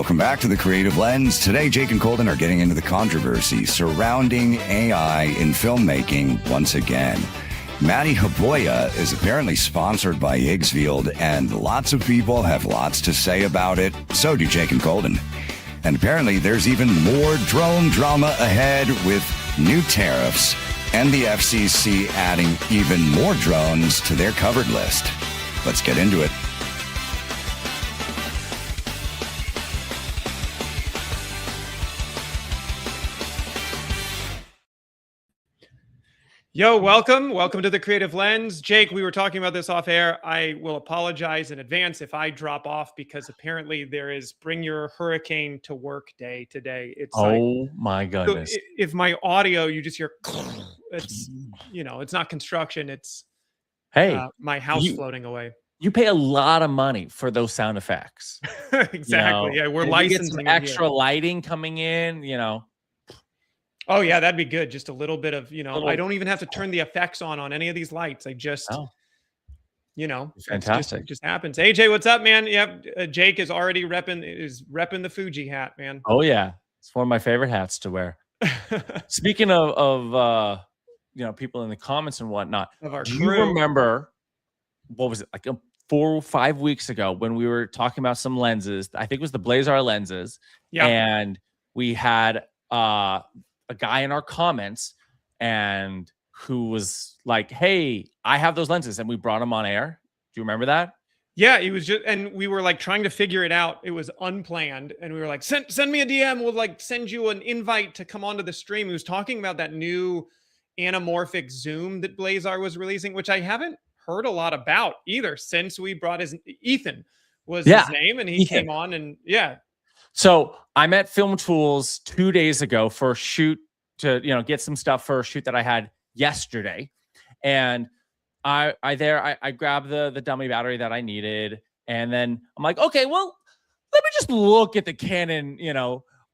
Welcome back to The Creative Lens. Today, Jake and Colton are getting into the controversy surrounding AI in filmmaking once again. Matti Haapoja is apparently sponsored by Higgsfield, and lots of people have lots to say about it. So do Jake and Colton. And apparently, there's even more drone drama ahead with new tariffs and the FCC adding even more drones to their covered list. Let's get into it. Yo, welcome to The Creative Lens. Jake, we were talking about this off air. I will apologize in advance if I drop off because apparently there is Bring Your Hurricane to Work Day today. It's my goodness. So if my audio, you just hear, it's, it's not construction. It's my house floating away. You pay a lot of money for those sound effects. Exactly. Yeah, we're licensing some extra lighting coming in, Oh yeah, that'd be good. Just a little bit of, I don't even have to turn the effects on any of these lights. I just, fantastic. It just happens. AJ, what's up, man? Yep. Jake is already repping the Fuji hat, man. Oh yeah. It's one of my favorite hats to wear. Speaking of people in the comments and whatnot, do you remember, what was it, like 4 or 5 weeks ago when we were talking about some lenses? I think it was the Blazar lenses. Yeah. And we had, a guy in our comments and who was like, hey, I have those lenses, and we brought him on air. Do you remember that? Yeah, it was just, and we were like trying to figure it out. It was unplanned. And we were like, send me a DM. We'll like send you an invite to come onto the stream. He was talking about that new anamorphic zoom that Blazar was releasing, which I haven't heard a lot about either since we brought Ethan was his name, and he came on and So I'm at Film Tools 2 days ago for a shoot to, get some stuff for a shoot that I had yesterday. And I grabbed the dummy battery that I needed. And then I'm like, okay, well, let me just look at the Canon,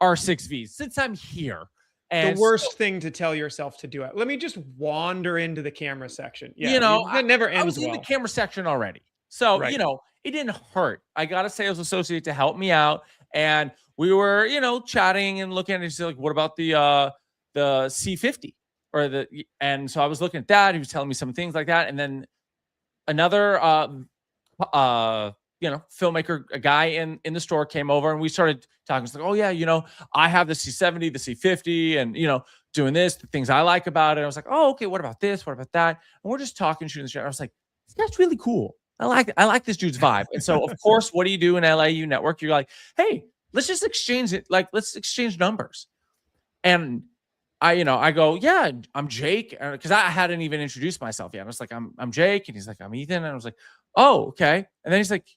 R6Vs since I'm here. And the worst thing to tell yourself to do it. Let me just wander into the camera section. Yeah, that never ends I was in the camera section already. So, it didn't hurt. I got a sales associate to help me out. And we were, chatting and looking at it. He's like, what about the C50 and so I was looking at that. He was telling me some things like that. And then another, filmmaker, a guy in the store came over and we started talking. He's like, oh yeah, I have the C70, the C50 and, doing this, the things I like about it. I was like, oh, okay. What about this? What about that? And we're just talking, shooting the shit. I was like, that's really cool. I like this dude's vibe. And so, of course, what do you do in LAU network? You're like, hey, let's just exchange it. Like, let's exchange numbers. And I go, yeah, I'm Jake. Because I hadn't even introduced myself yet. I was like, I'm Jake. And he's like, I'm Ethan. And I was like, oh, okay. And then he's like,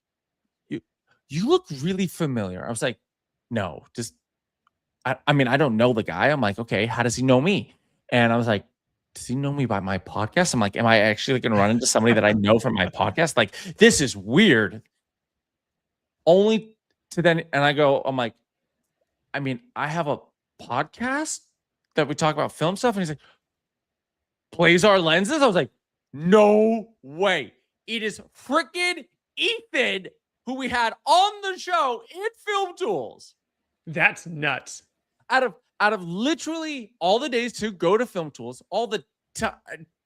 you look really familiar. I was like, no, I don't know the guy. I'm like, okay, how does he know me? And I was like, does he know me by my podcast? I'm like, am I actually going to run into somebody that I know from my podcast? Like, this is weird. Only to then, and I'm like, I have a podcast that we talk about film stuff. And he's like, Blazar lenses? I was like, no way. It is freaking Ethan, who we had on the show in Film Tools. That's nuts. Out of literally all the days to go to Film Tools, all the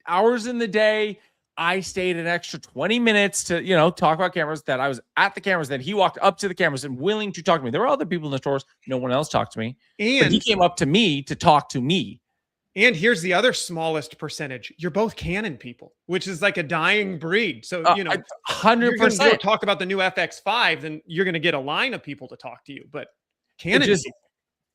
hours in the day, I stayed an extra 20 minutes to, talk about cameras, that I was at the cameras, that he walked up to the cameras and willing to talk to me. There were other people in the stores. No one else talked to me. But he came up to me to talk to me. And here's the other smallest percentage. You're both Canon people, which is like a dying breed. So, 100%. You're talk about the new FX5, then you're going to get a line of people to talk to you. But Canon people.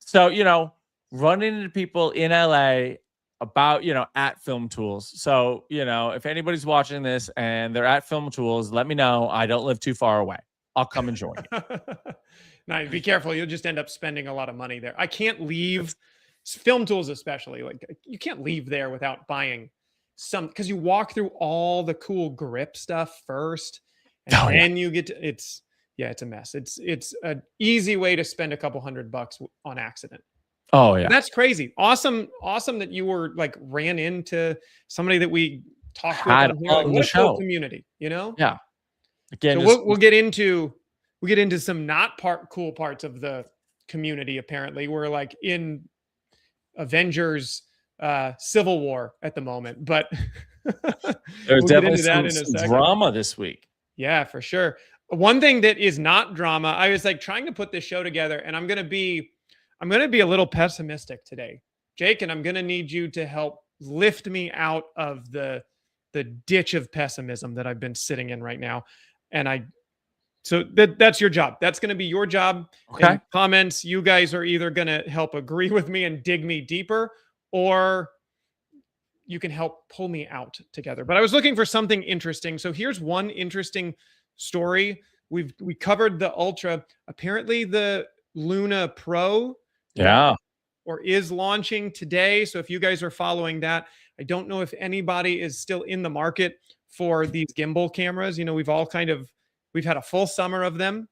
So, running into people in LA about, at Film Tools. So, if anybody's watching this and they're at Film Tools, let me know. I don't live too far away. I'll come and join you. Now, be careful. You'll just end up spending a lot of money there. I can't leave Film Tools, especially. Like, you can't leave there without buying some, because you walk through all the cool grip stuff first. And then you get to, it's a mess. It's an easy way to spend a couple $100 on accident. Oh yeah, that's crazy. Awesome that you were like ran into somebody that we talked had with on the show community. Yeah. Again, so we'll get into we get into some not cool parts of the community. Apparently, we're like in Avengers Civil War at the moment, but There's we'll get definitely into that in a some second. drama this week. Yeah, for sure. One thing that is not drama, I was like trying to put this show together, and I'm gonna be a little pessimistic today, Jake, and I'm gonna need you to help lift me out of the ditch of pessimism that I've been sitting in right now. And so that's your job. That's going to be your job. Okay. In comments, you guys are either going to help agree with me and dig me deeper, or you can help pull me out together. But I was looking for something interesting. So here's one interesting story. We covered the Ultra. Apparently the Luna Pro or is launching today. So if you guys are following that, I don't know if anybody is still in the market for these gimbal cameras. You know, we've had a full summer of them,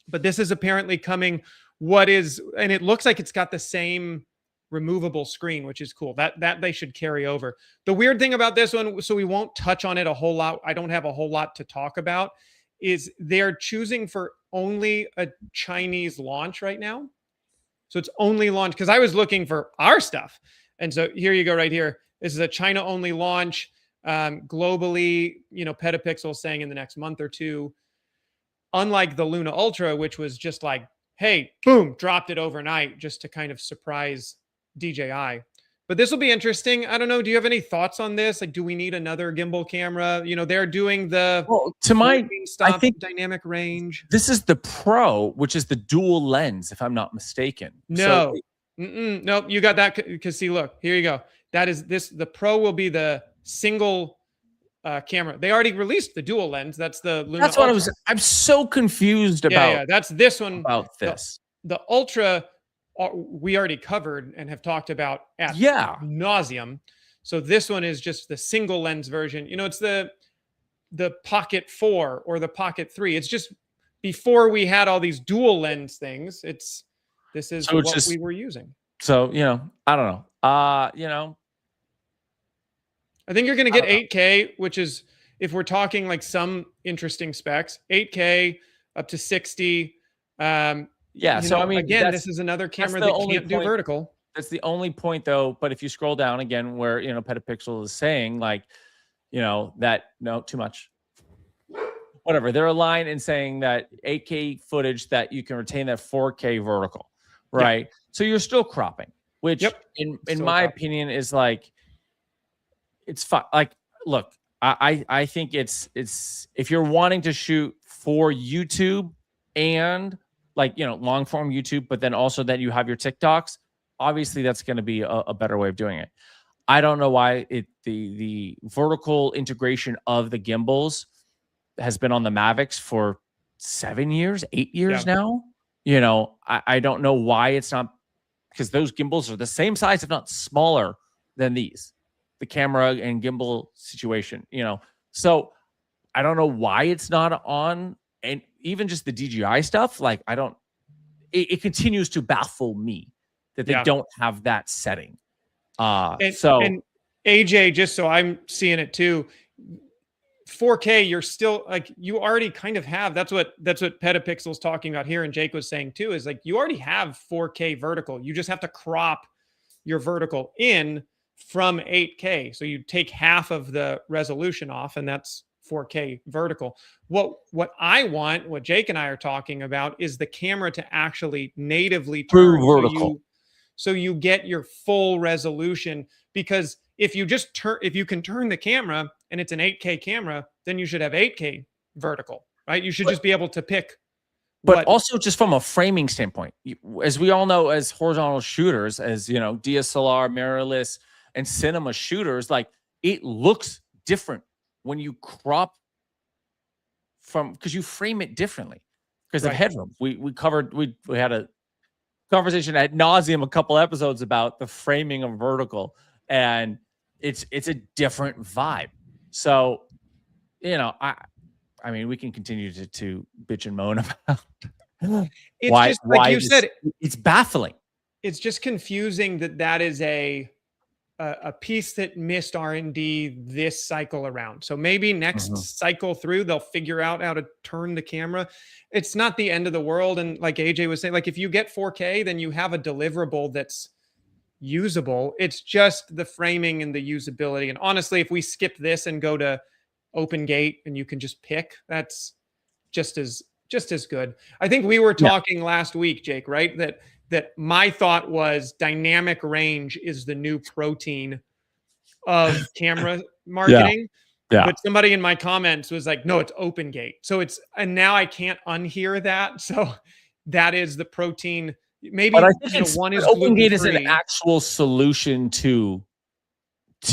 but this is apparently coming. And it looks like it's got the same removable screen, which is cool. That they should carry over. The weird thing about this one, so we won't touch on it a whole lot, I don't have a whole lot to talk about, is they're choosing for only a Chinese launch right now. So it's only launch, because I was looking for our stuff. And so here you go right here. This is a China only launch. Globally, you know, Petapixel saying in the next month or two, unlike the Luna Ultra, which was just like, hey, boom, dropped it overnight just to kind of surprise DJI. But this will be interesting. I don't know. Do you have any thoughts on this? Like, do we need another gimbal camera? You know, they're doing the I think dynamic range. This is the Pro, which is the dual lens, if I'm not mistaken. No, no, you got that. Because see, look, here you go. That is this. The Pro will be the single camera. They already released the dual lens. That's the Luna. That's what Ultra. I'm so confused about. Yeah, that's this one. About this. The Ultra, we already covered and have talked about at nauseum. So this one is just the single lens version. You know, it's the Pocket 4 or the Pocket 3. It's just before we had all these dual lens things. This is what we were using. So, you know, I don't know. You know, I think you're going to get 8K, which is, if we're talking like some interesting specs, 8K up to 60. Yeah. So, I mean, again, this is another camera that can't do vertical. That's the only point, though. But if you scroll down again, where, you know, Petapixel is saying, like, you know, that no, too much. Whatever. They're aligned in saying that 8K footage that you can retain that 4K vertical, right? Yep. So you're still cropping, which in my opinion is like, it's fine. Like, look, I think it's if you're wanting to shoot for YouTube and like, you know, long form YouTube, but then also that you have your TikToks, obviously that's going to be a better way of doing it. I don't know why the vertical integration of the gimbals has been on the Mavics for 7 years, 8 years now. You know, I don't know why it's not, because those gimbals are the same size, if not smaller than these, the camera and gimbal situation, you know. So I don't know why it's not on, and even just the DJI stuff, like it continues to baffle me that they don't have that setting. And AJ, just so I'm seeing it too, 4K, you're still like, you already kind of have, that's what Petapixel's talking about here, and Jake was saying too, is like you already have 4K vertical. You just have to crop your vertical in from 8K. So you take half of the resolution off, and that's 4K vertical. What I want, what Jake and I are talking about, is the camera to actually natively turn vertical. So you get your full resolution, because if you can turn the camera and it's an 8K camera, then you should have 8K vertical, right? You should just be able to pick. But also just from a framing standpoint, as we all know, as horizontal shooters, as you know, DSLR, mirrorless, and cinema shooters, like it looks different when you crop from, because you frame it differently because of headroom. We had a conversation ad nauseum a couple episodes about the framing of vertical, and it's a different vibe. So, you know, I mean, we can continue to bitch and moan about it's just like you said, it's baffling. It's just confusing that is a a piece that missed R&D this cycle around. So maybe next cycle through, they'll figure out how to turn the camera. It's not the end of the world. And like AJ was saying, like if you get 4K, then you have a deliverable that's usable. It's just the framing and the usability. And honestly, if we skip this and go to open gate and you can just pick, that's just as good. I think we were talking last week, Jake, right? That my thought was dynamic range is the new protein of camera marketing. Yeah. But somebody in my comments was like, no, it's open gate. So and now I can't unhear that. So that is the protein. Maybe but I think one is open gate is gluten-free. an actual solution to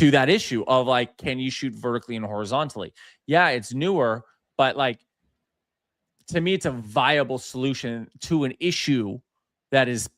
that issue of like, can you shoot vertically and horizontally? Yeah, it's newer, but like to me, it's a viable solution to an issue that is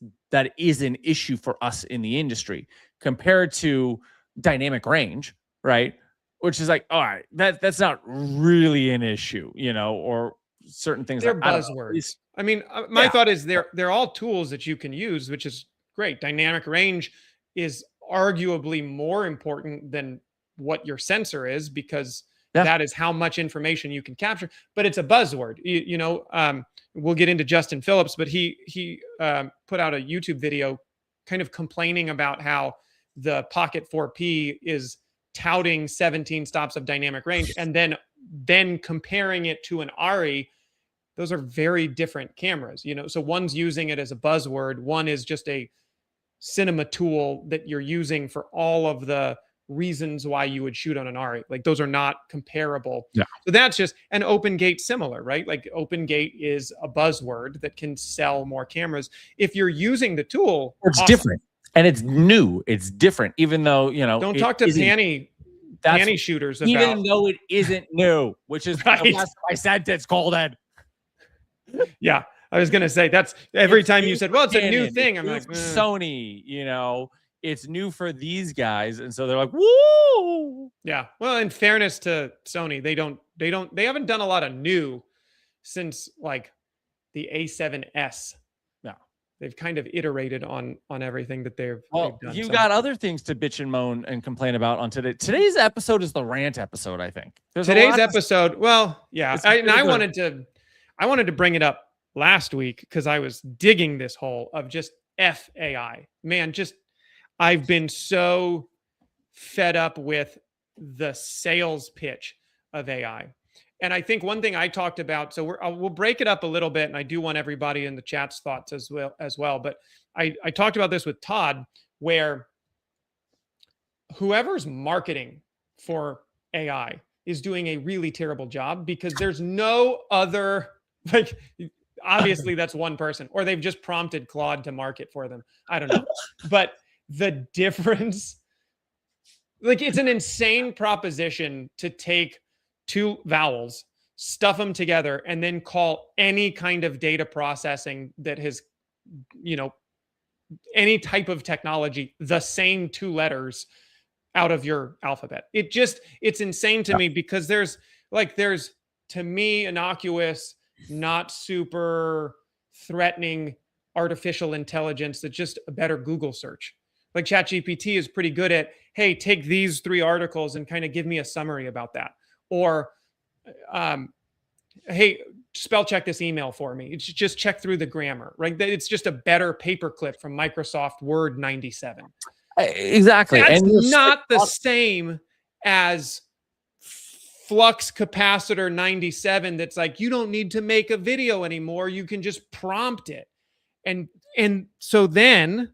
an issue for us in the industry compared to dynamic range, right? Which is like, all right, that's not really an issue, you know, or certain things. They're buzzwords. I mean, my thought is they're all tools that you can use, which is great. Dynamic range is arguably more important than what your sensor is because that is how much information you can capture. But it's a buzzword. We'll get into Justin Phillips, but he put out a YouTube video kind of complaining about how the Pocket 4P is touting 17 stops of dynamic range and then comparing it to an ARRI. Those are very different cameras, you know. So one's using it as a buzzword, one is just a cinema tool that you're using for all of the reasons why you would shoot on an ARRI. Like those are not comparable. Yeah. So that's just an open gate similar, right? Like open gate is a buzzword that can sell more cameras. If you're using the tool, it's different and it's new. It's different, even though, you know, don't talk to panty shooters about, even though it isn't new, which is right. The rest of my sentence, Colden. Yeah. I was going to say that's every time you said, well, it's a new thing. I'm like, Sony, you know, it's new for these guys. And so they're like, woo. Yeah. Well, in fairness to Sony, they haven't done a lot of new since like the A7S. Yeah. They've kind of iterated on everything that they've done. You got other things to bitch and moan and complain about on today. Today's episode is the rant episode, I think. Today's episode, well, yeah. I wanted to bring it up last week because I was digging this hole of just FAI. Man, I've been so fed up with the sales pitch of AI. And I think one thing I talked about, so we'll break it up a little bit, and I do want everybody in the chat's thoughts as well. But I talked about this with Todd, where whoever's marketing for AI is doing a really terrible job because there's no other, like, obviously that's one person, or they've just prompted Claude to market for them. I don't know. But the difference, like, it's an insane proposition to take two vowels, stuff them together, and then call any kind of data processing that has, you know, any type of technology the same two letters out of your alphabet. It's insane to me because there's to me innocuous, not super threatening artificial intelligence that's just a better Google search. Like ChatGPT is pretty good at, hey, take these 3 articles and kind of give me a summary about that. Or, hey, spell check this email for me. It's just check through the grammar, right? It's just a better paperclip from Microsoft Word 97. Exactly. That's not the same as flux capacitor 97 that's like, you don't need to make a video anymore. You can just prompt it. And so then,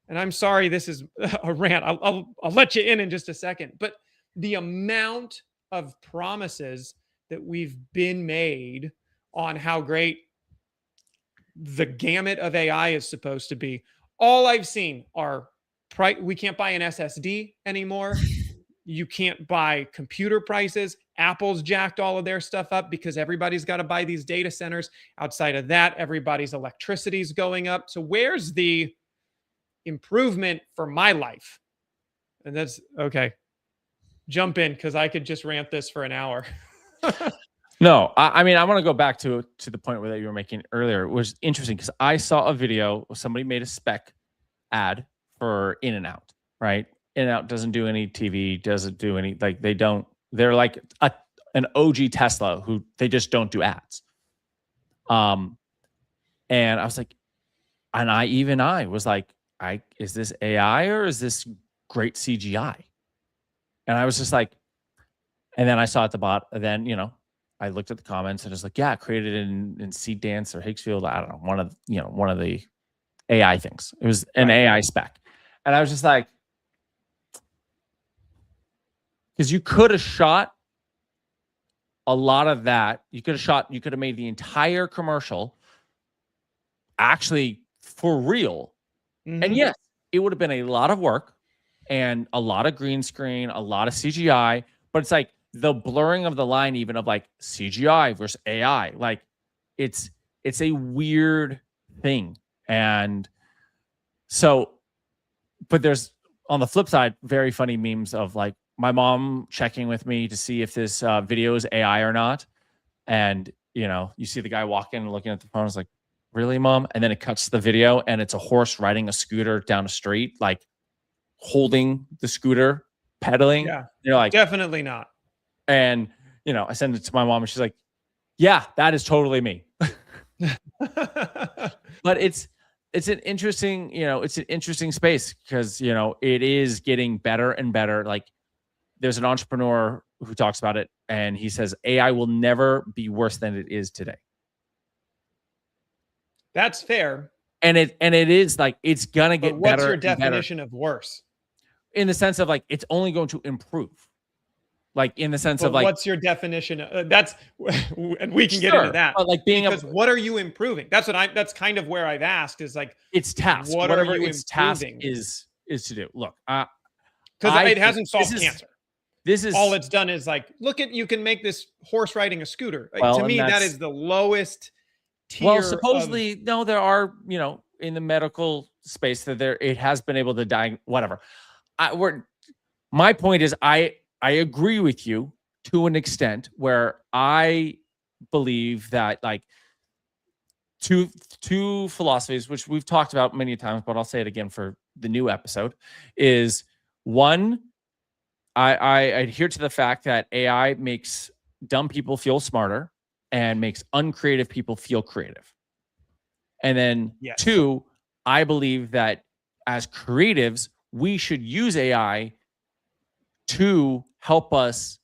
and I'm sorry, this is a rant. I'll let you in just a second. But the amount of promises that we've been made on how great the gamut of AI is supposed to be, all I've seen are we can't buy an SSD anymore. You can't buy computer prices. Apple's jacked all of their stuff up because everybody's got to buy these data centers. Outside of that, everybody's electricity is going up. So where's the improvement for my life? And that's okay. Jump in because I could just rant this for an hour. No, I mean, I want to go back to the point that you were making earlier. It was interesting because I saw a video where somebody made a spec ad for In-N-Out, right? In-Out doesn't do any TV, doesn't do any, like they're like an OG Tesla who they just don't do ads. And I was like, and I was like, is this AI or is this great CGI? And I was just like, and then I saw at the bottom, then, I looked at the comments and it's like, yeah, created in Seed Dance or Higgsfield. I don't know, one of the AI things. It was an AI spec. And I was just like, because you could have shot a lot of that. You could have made the entire commercial actually for real. Mm-hmm. And yes, it would have been a lot of work and a lot of green screen, a lot of CGI, but it's like the blurring of the line even of like CGI versus AI. Like it's a weird thing. And so, but there's on the flip side, very funny memes of like my mom checking with me to see if this video is AI or not. And, you see the guy walking and looking at the phone. It's like, really, Mom? And then it cuts to the video and it's a horse riding a scooter down a street, like holding the scooter, pedaling. Yeah. You're like, definitely not. And, I send it to my mom and she's like, yeah, that is totally me. But it's an interesting, it's an interesting space because, it is getting better and better. Like there's an entrepreneur who talks about it and he says AI will never be worse than it is today. That's fair. And it is like, it's going to get better. What's your definition of worse? In the sense of like, it's only going to improve. Like in the sense of like, what's your definition? That's, and we can get into that. But like because what are you improving? That's that's kind of where I've asked is like, it's task. Whatever its task is to do. Look, because it hasn't solved cancer. This is all it's done is like, look at, you can make this horse riding a scooter. Like, well, to me, that is the lowest tier. Well, supposedly, no, there are, in the medical space that it has been able to diagnose, whatever. My point is, I agree with you to an extent where I believe that like two philosophies, which we've talked about many times, but I'll say it again for the new episode, is one, I adhere to the fact that AI makes dumb people feel smarter and makes uncreative people feel creative. And then two, I believe that as creatives, we should use AI to help us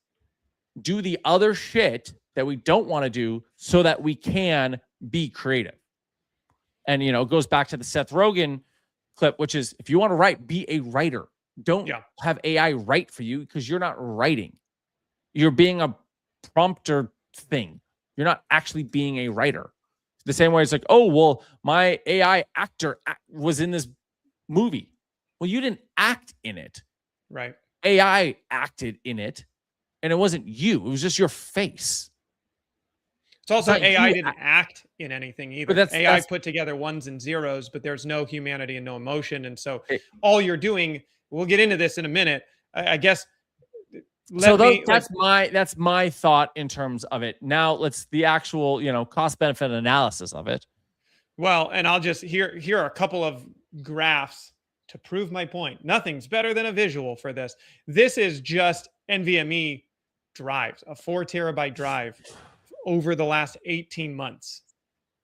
do the other shit that we don't want to do so that we can be creative. And, it goes back to the Seth Rogen clip, which is if you want to write, be a writer. Don't have AI write for you because you're not writing. You're being a prompter thing. You're not actually being a writer. The same way it's like, oh, well, my AI actor was in this movie. Well, you didn't act in it. Right. AI acted in it, and it wasn't you. It was just your face. It's also AI didn't act in anything either. But AI put together ones and zeros, but there's no humanity and no emotion. And so all you're doing, we'll get into this in a minute, I guess. That's my thought in terms of it. Now let's the actual, cost benefit analysis of it. Well, and I'll just here are a couple of graphs to prove my point. Nothing's better than a visual for this. This is just NVMe drives, a 4 terabyte drive over the last 18 months.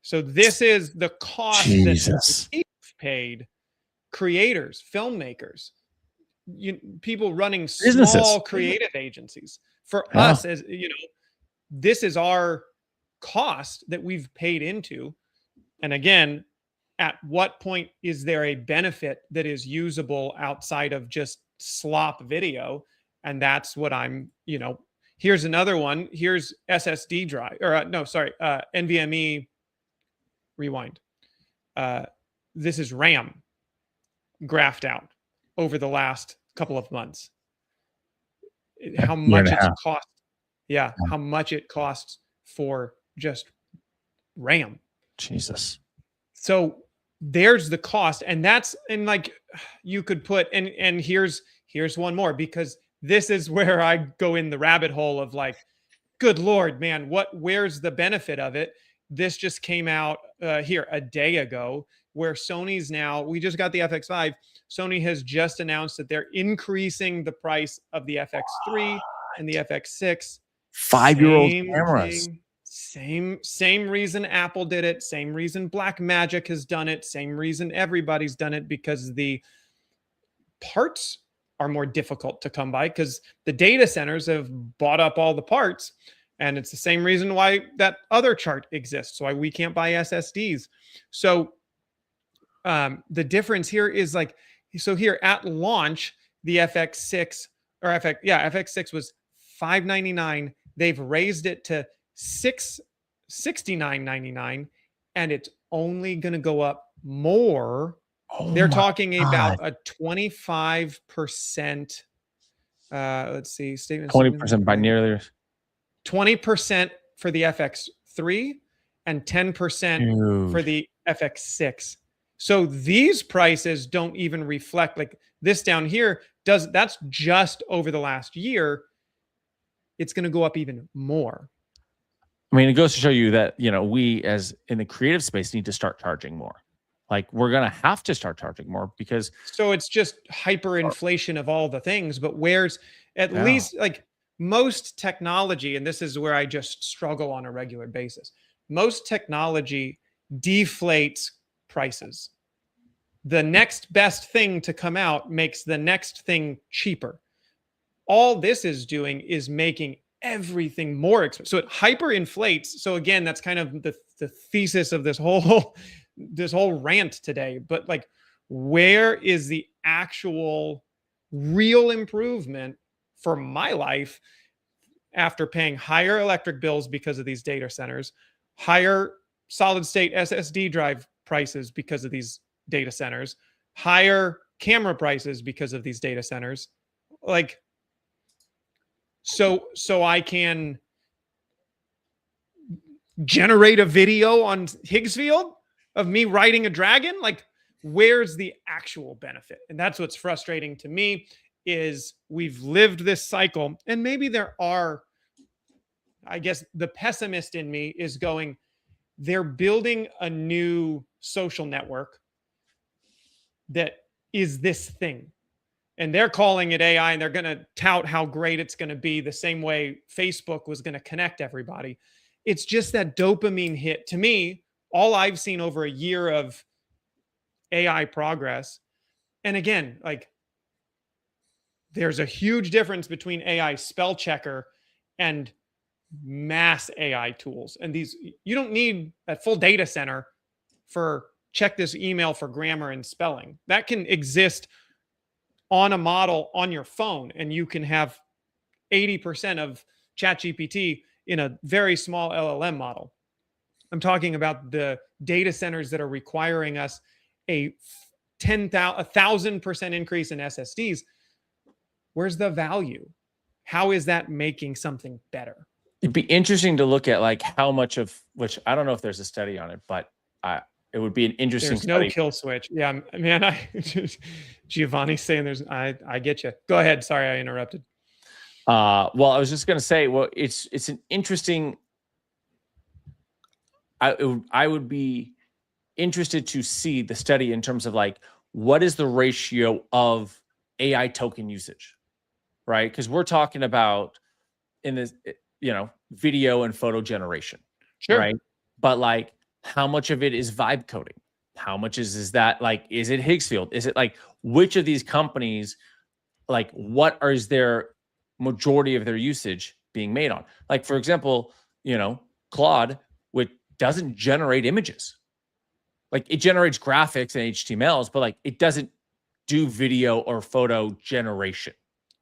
So this is the cost that we've paid creators, filmmakers, people running small creative agencies. For us, as this is our cost that we've paid into. And again, at what point is there a benefit that is usable outside of just slop video? And that's what I'm, here's another one. Here's SSD drive, or NVMe rewind. This is RAM graphed out over the last couple of months. How much it's cost. Yeah. How much it costs for just RAM. Jesus. So there's the cost, and that's, and like you could put, and here's one more, because this is where I go in the rabbit hole of like, good Lord, man, where's the benefit of it? This just came out here a day ago. where Sony's now, we just got the FX5. Sony has just announced that they're increasing the price of the FX3 and the FX6. 5-year-old Same cameras. thing, same reason Apple did it, same reason Blackmagic has done it, same reason everybody's done it, because the parts are more difficult to come by because the data centers have bought up all the parts. And it's the same reason why that other chart exists, why we can't buy SSDs. So the difference here is like, so here at launch, the FX6 or FX6 was $599. They've raised it to $669.99, and it's only going to go up more. They're talking about a 25%. Let's see, statement 20% by nearly 20% for the FX3 and 10% for the FX6. So these prices don't even reflect, like this down here that's just over the last year. It's going to go up even more. I mean, it goes to show you that, you know, we as in the creative space need to start charging more. Like we're going to have to start charging more because. So it's just hyperinflation of all the things, but where's at least like most technology, and this is where I just struggle on a regular basis. Most technology deflates prices. The next best thing to come out makes the next thing cheaper. All this is doing is making everything more expensive. So it hyperinflates. So again, that's kind of the thesis of this whole rant today. But like, where is the actual real improvement for my life after paying higher electric bills because of these data centers, higher solid state SSD drive prices because of these data centers, higher camera prices because of these data centers? Like, so I can generate a video on Higgsfield of me riding a dragon? Like, where's the actual benefit? And that's what's frustrating to me, is we've lived this cycle, and maybe there are, I guess the pessimist in me is going, they're building a new social network that is this thing. And they're calling it AI, and they're going to tout how great it's going to be, the same way Facebook was going to connect everybody. It's just that dopamine hit. To me, all I've seen over a year of AI progress, and again, like, there's a huge difference between AI spell checker and mass AI tools. And these, you don't need that full data center for check this email for grammar and spelling. That can exist on a model on your phone, and you can have 80% of ChatGPT in a very small LLM model. I'm talking about the data centers that are requiring us a 1,000% increase in SSDs. Where's the value? How is that making something better? It'd be interesting to look at like how much of which, I don't know if there's a study on it, but it would be an interesting There's study. no kill switch. Yeah, man. Giovanni's saying there's. I get you. Go ahead. Sorry, I interrupted. Well, I was just going to say, well, it's an interesting. I would be interested to see the study in terms of like, what is the ratio of AI token usage, right? Because we're talking about in this, you know, video and photo generation, Sure. right? But like, how much of it is vibe coding? How much is that like, is it Higgsfield? Is it like, which of these companies, like what is their majority of their usage being made on? Like, for example, you know, Claude, which doesn't generate images. Like it generates graphics and HTMLs, but like it doesn't do video or photo generation.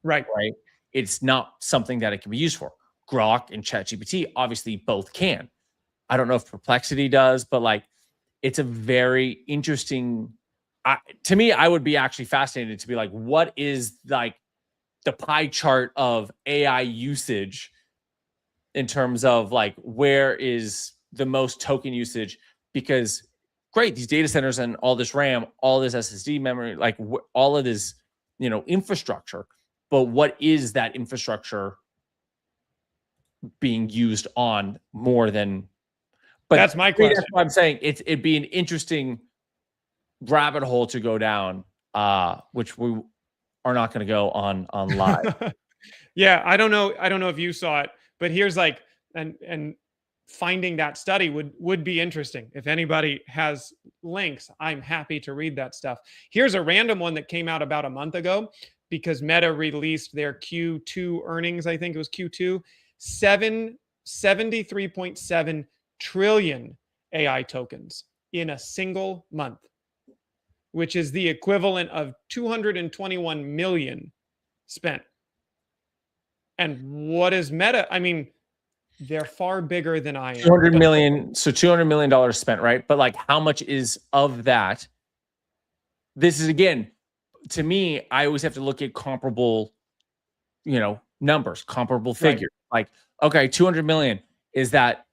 Right. Right. It's not something that it can be used for. Grok and ChatGPT obviously both can. I don't know if Perplexity does, but like it's a very interesting, to me, I would be actually fascinated to be like, what is like the pie chart of AI usage in terms of like, where is the most token usage? Because great, these data centers and all this RAM, all this SSD memory, like all of this, you know, infrastructure, but what is that infrastructure being used on more than? But that's my question. That's what I'm saying. It'd be an interesting rabbit hole to go down, which we are not going to go on live. Yeah, I don't know if you saw it, but here's like, and finding that study would be interesting. If anybody has links, I'm happy to read that stuff. Here's a random one that came out about a month ago because Meta released their Q2 earnings. I think it was Q2. 73.7 trillion AI tokens in a single month, which is the equivalent of 221 million spent. And what is Meta? I mean, they're far bigger than I am. 200 million. So $200 million spent, right? But like, how much is of that? This is, again, to me, I always have to look at comparable, numbers, comparable figures. Right. Like, okay, 200 million, is that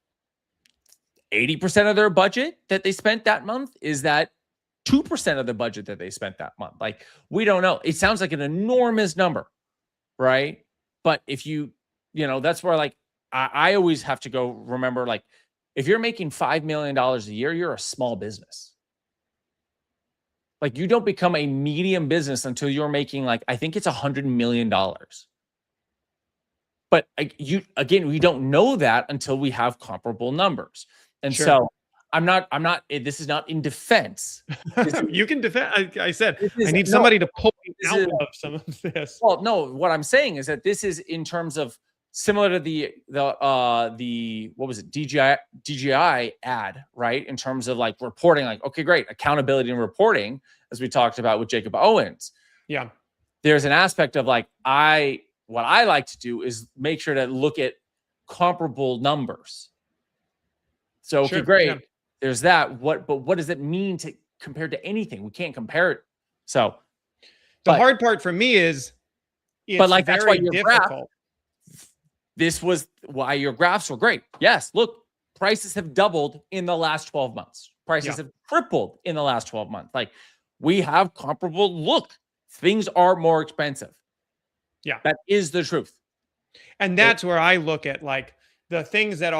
80% of their budget that they spent that month? Is that 2% of the budget that they spent that month? Like, we don't know. It sounds like an enormous number, right? But if that's where, like, I always have to go remember, like, if you're making $5 million a year, you're a small business. Like, you don't become a medium business until you're making, like, I think it's $100 million. But we don't know that until we have comparable numbers. And so I'm not, this is not in defense. You can defend. I said, I need somebody to pull me out of some of this. Well, no, what I'm saying is that this is in terms of similar to the what was it? DJI ad, right? In terms of like reporting, like, okay, great. Accountability and reporting, as we talked about with Jacob Owens. Yeah. There's an aspect of like, what I like to do is make sure to look at comparable numbers. So, okay, great. Yeah. There's that. But what does it mean to compared to anything? We can't compare it. So the hard part for me is, but like, that's why your difficult. This was why your graphs were great. Yes, look, prices have doubled in the last 12 months. Prices have tripled in the last 12 months. Like, we have comparable. Look, things are more expensive. Yeah, that is the truth. And that's where I look at, like, the things that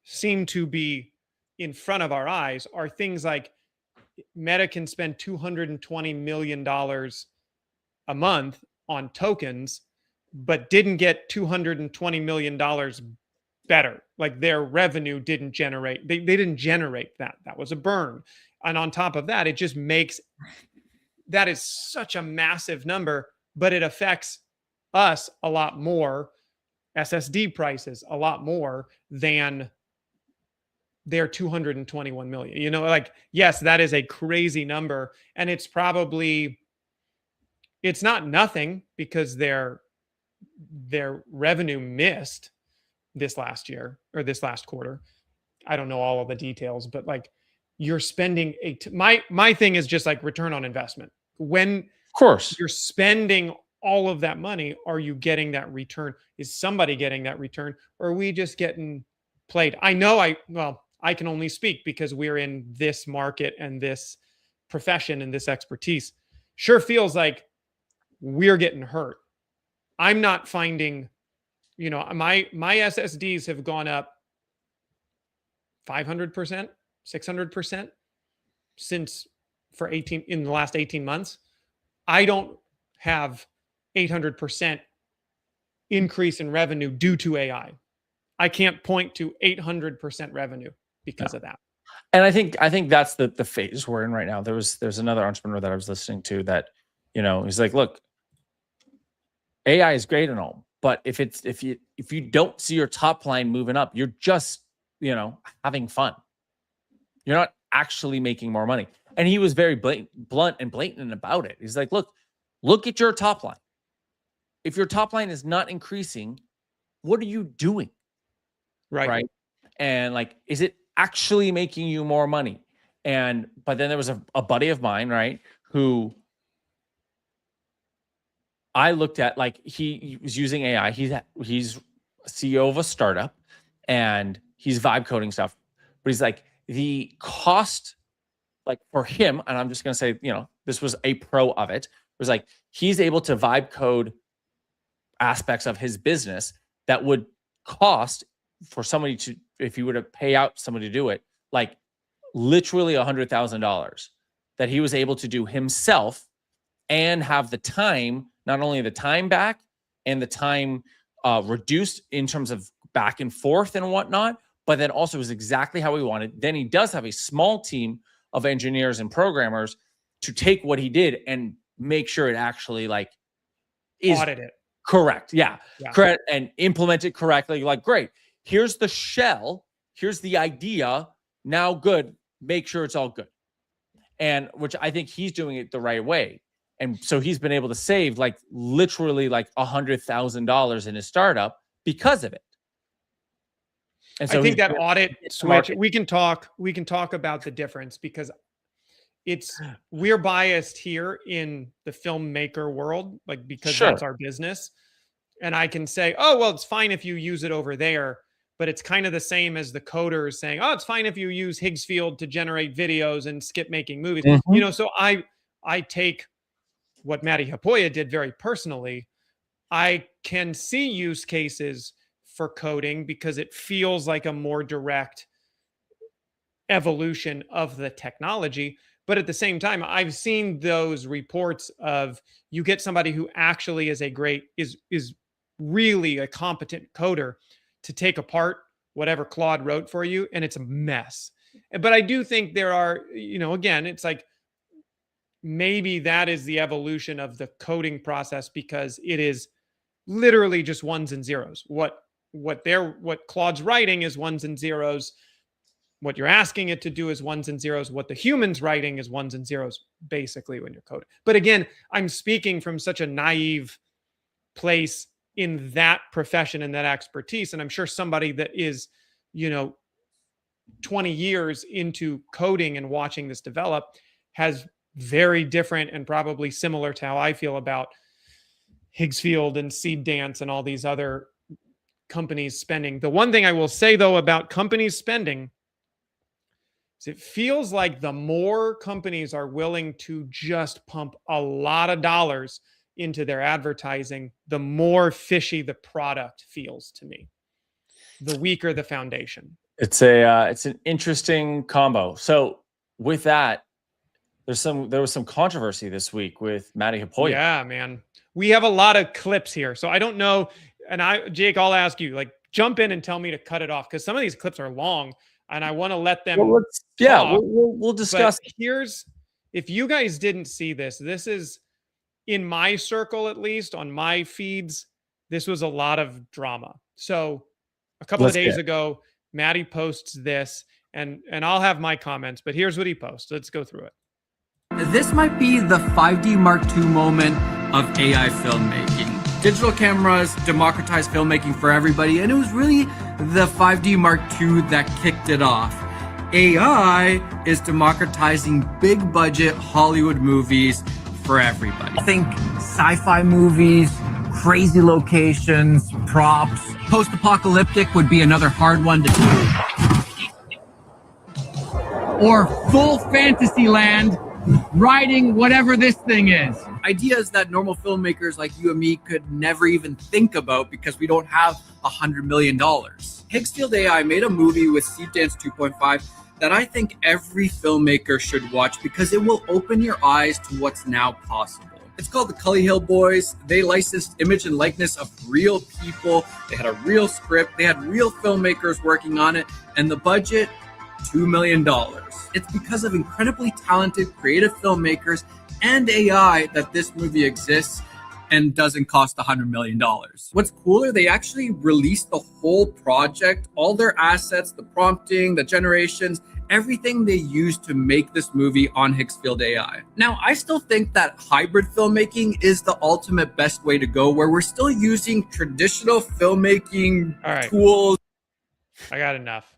seem to be in front of our eyes are things like Meta can spend $220 million a month on tokens, but didn't get $220 million better. Like, their revenue didn't generate, they didn't generate that. That was a burn. And on top of that, it just makes, that is such a massive number, but it affects us a lot more, SSD prices a lot more than their 221 million. Like, yes, that is a crazy number. And it's not nothing because their revenue missed this last year or this last quarter. I don't know all of the details, but like, you're spending my thing is just like return on investment. When, of course, you're spending all of that money, are you getting that return? Is somebody getting that return? Or are we just getting played? I know I can only speak because we're in this market and this profession and this expertise. Sure feels like we're getting hurt. I'm not finding, my SSDs have gone up 500%, 600% in the last 18 months. I don't have 800% increase in revenue due to AI. I can't point to 800% revenue because of that. And I think that's the phase we're in right now. There's another entrepreneur that I was listening to that, he's like, look, AI is great and all, but if you don't see your top line moving up, you're just, having fun. You're not actually making more money. And he was very blunt and blatant about it. He's like, look at your top line. If your top line is not increasing, what are you doing? Right. And like, is it actually making you more money? But then there was a buddy of mine, right, who I looked at, like, he was using AI. He's CEO of a startup and he's vibe coding stuff, but he's like, the cost, like, for him, and I'm just going to say, this was a pro of it, was like, he's able to vibe code aspects of his business that would cost for somebody to, if you were to pay out somebody to do it, like literally $100,000 that he was able to do himself and have the time, not only the time back and the time reduced in terms of back and forth and whatnot, but then also is exactly how he wanted. Then he does have a small team of engineers and programmers to take what he did and make sure it actually like is Audit it. correct. Yeah. Yeah. Correct. And implement it correctly. Like, great. Here's the shell. Here's the idea. Now good. Make sure it's all good. And which I think he's doing it the right way. And so he's been able to save like literally like $100,000 in his startup because of it. And so I think that audit switch, market. we can talk about the difference, because we're biased here in the filmmaker world, like, because Sure. that's our business. And I can say, oh, well, it's fine if you use it over there, but it's kind of the same as the coders saying, oh, it's fine if you use Higgsfield to generate videos and skip making movies. Mhm. You know, so I take what Matti Haapoja did very personally. I can see use cases for coding because it feels like a more direct evolution of the technology. But at the same time, I've seen those reports of you get somebody who actually is is really a competent coder to take apart whatever Claude wrote for you, and it's a mess. But I do think there are, you know, again, it's like maybe that is the evolution of the coding process, because it is literally just ones and zeros. What Claude's writing is ones and zeros. What you're asking it to do is ones and zeros. What the human's writing is ones and zeros, basically, when you're coding. But again, I'm speaking from such a naive place in that profession and that expertise. And I'm sure somebody that is, you know, 20 years into coding and watching this develop has very different and probably similar to how I feel about Higgsfield and Seed Dance and all these other companies spending. The one thing I will say, though, about companies spending is it feels like the more companies are willing to just pump a lot of dollars into their advertising, the more fishy the product feels to me, the weaker the foundation. It's an interesting combo. So with that, there was some controversy this week with Matti Haapoja. Yeah, man. We have a lot of clips here, so I don't know. And Jake, I'll ask you, like, jump in and tell me to cut it off, because some of these clips are long, and I want to let them. Well, we'll discuss. But if you guys didn't see this, this is, in my circle, at least on my feeds, this was a lot of drama. So a couple of days ago, Matti posts this, and I'll have my comments, but here's what he posts. Let's go through it. This might be the 5D Mark II moment of AI filmmaking. Digital cameras democratized filmmaking for everybody, and it was really the 5D Mark II that kicked it off. AI is democratizing big budget Hollywood movies for everybody. I think sci-fi movies, crazy locations, props. Post-apocalyptic would be another hard one to do. Or full fantasy land, riding whatever this thing is. Ideas that normal filmmakers like you and me could never even think about because we don't have $100 million. Higgsfield AI made a movie with Seed Dance 2.5 that I think every filmmaker should watch because it will open your eyes to what's now possible. It's called the Cully Hill Boys. They licensed image and likeness of real people. They had a real script. They had real filmmakers working on it. And the budget, $2 million. It's because of incredibly talented, creative filmmakers and AI that this movie exists and doesn't cost $100 million. What's cooler, they actually released the whole project, all their assets, the prompting, the generations, everything they used to make this movie on Higgsfield AI. Now, I still think that hybrid filmmaking is the ultimate best way to go, where we're still using traditional filmmaking tools. I got enough.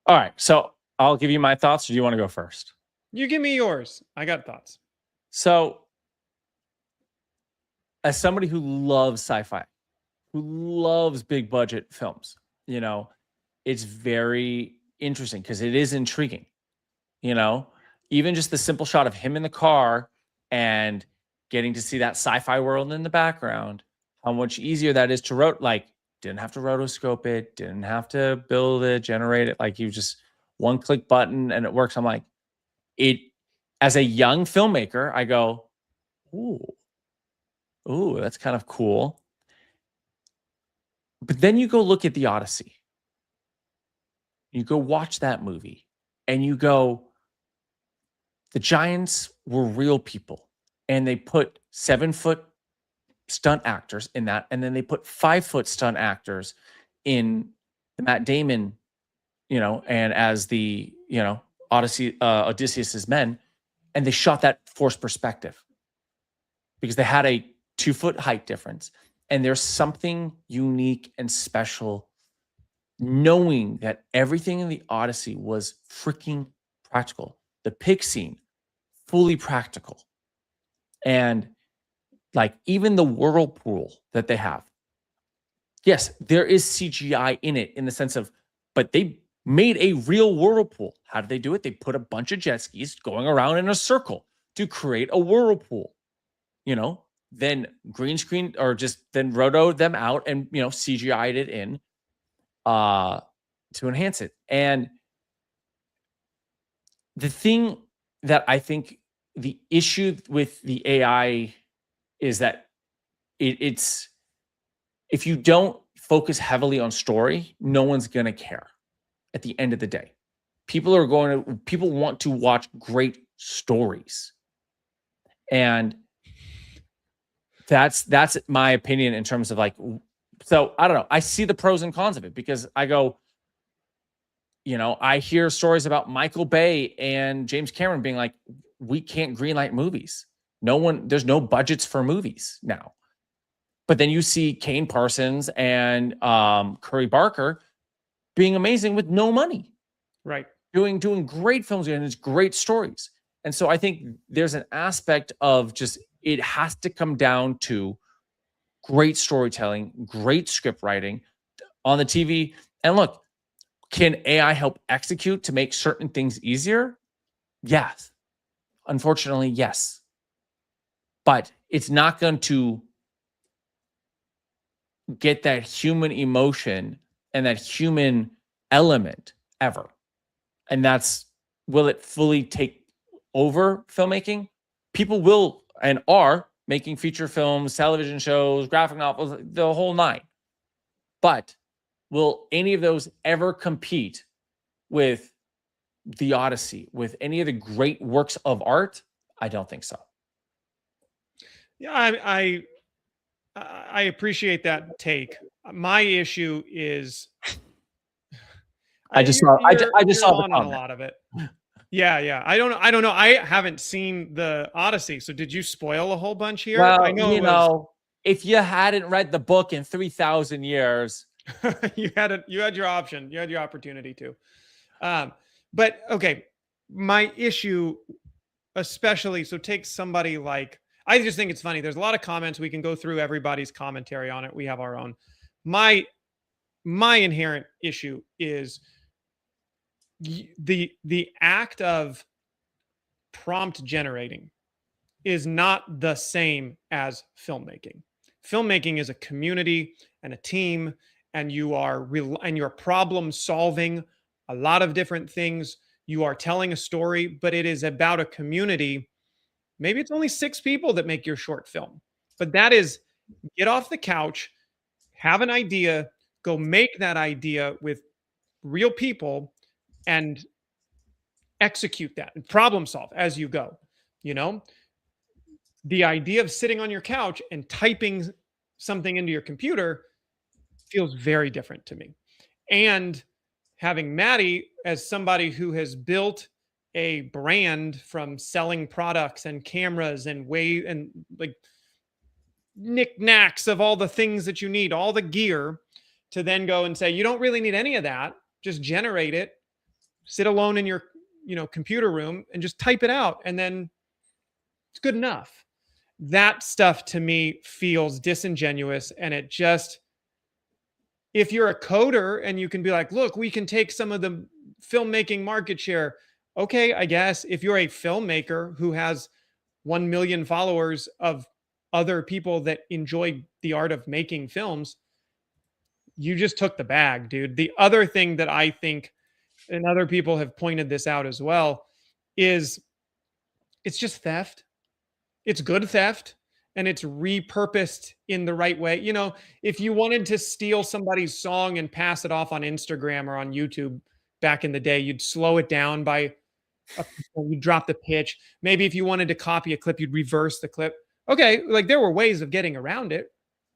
All right, so I'll give you my thoughts, or do you want to go first? You give me yours. I got thoughts. So, as somebody who loves sci-fi, who loves big budget films, you know, it's very interesting because it is intriguing. You know, even just the simple shot of him in the car and getting to see that sci-fi world in the background, how much easier that is to didn't have to rotoscope it, didn't have to build it, generate it. Like, you just one click button and it works. I'm like, as a young filmmaker, I go, ooh, that's kind of cool. But then you go look at The Odyssey. You go watch that movie and you go, the giants were real people and they put 7-foot stunt actors in that. And then they put 5-foot stunt actors in the Matt Damon, and as the, Odysseus's men. And they shot that forced perspective because they had a 2-foot height difference. And there's something unique and special knowing that everything in the Odyssey was freaking practical. The pig scene, fully practical. And like even the whirlpool that they have. Yes, there is CGI in it in the sense of, but they made a real whirlpool. How did they do it? They put a bunch of jet skis going around in a circle to create a whirlpool. Then green screen or just then rotoed them out and CGI'd it in to enhance it. And the thing that I think the issue with the AI is that it's if you don't focus heavily on story, no one's gonna care at the end of the day. People want to watch great stories. And that's my opinion in terms of like, so I don't know. I see the pros and cons of it because I go, I hear stories about Michael Bay and James Cameron being like, we can't greenlight movies. There's no budgets for movies now. But then you see Kane Parsons and Curry Barker being amazing with no money. Right. Doing great films and it's great stories. And so I think there's an aspect of just, it has to come down to great storytelling, great script writing on the TV. And look, can AI help execute to make certain things easier? Yes. Unfortunately, yes. But it's not going to get that human emotion and that human element ever. And will it fully take over filmmaking? People will and are making feature films, television shows, graphic novels, the whole nine. But will any of those ever compete with The Odyssey, with any of the great works of art? I don't think so. Yeah, I appreciate that take. My issue is I just saw the on a lot of it. Yeah. I don't know. I haven't seen the Odyssey. So did you spoil a whole bunch here? Well, I know if you hadn't read the book in 3,000 years, you had your option. You had your opportunity to. But okay, my issue, especially, so take somebody like, I just think it's funny. There's a lot of comments. We can go through everybody's commentary on it. We have our own. My inherent issue is the act of prompt generating is not the same as filmmaking. Filmmaking is a community and a team, and you're problem solving a lot of different things. You are telling a story, but it is about a community. Maybe it's only 6 people that make your short film, but that is get off the couch, have an idea, go make that idea with real people and execute that and problem solve as you go. The idea of sitting on your couch and typing something into your computer feels very different to me. And having Matti as somebody who has built a brand from selling products and cameras and like knickknacks of all the things that you need, all the gear, to then go and say, you don't really need any of that. Just generate it, sit alone in your, computer room and just type it out. And then it's good enough. That stuff to me feels disingenuous. And it just, if you're a coder and you can be like, look, we can take some of the filmmaking market share. Okay, I guess if you're a filmmaker who has 1 million followers of other people that enjoy the art of making films, you just took the bag, dude. The other thing that I think and other people have pointed this out as well, is it's just theft. It's good theft, and it's repurposed in the right way. You know, if you wanted to steal somebody's song and pass it off on Instagram or on YouTube back in the day, you'd slow it down by you drop the pitch. Maybe if you wanted to copy a clip, you'd reverse the clip. Okay, like there were ways of getting around it,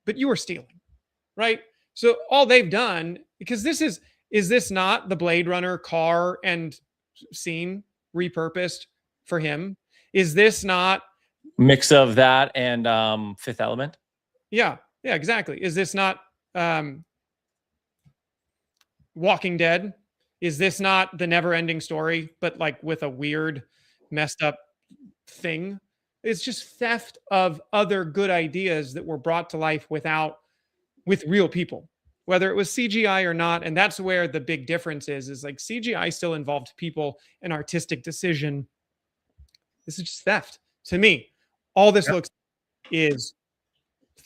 but you were stealing, right? So all they've done, because this is this not the Blade Runner car and scene repurposed for him? Is this not Mix of that and Fifth Element? yeah, exactly. Is this not Walking Dead? Is this not the never ending story, but like with a weird, messed up thing? It's just theft of other good ideas that were brought to life with real people, whether it was CGI or not. And that's where the big difference is like CGI still involved people and artistic decision. This is just theft. To me, all this looks is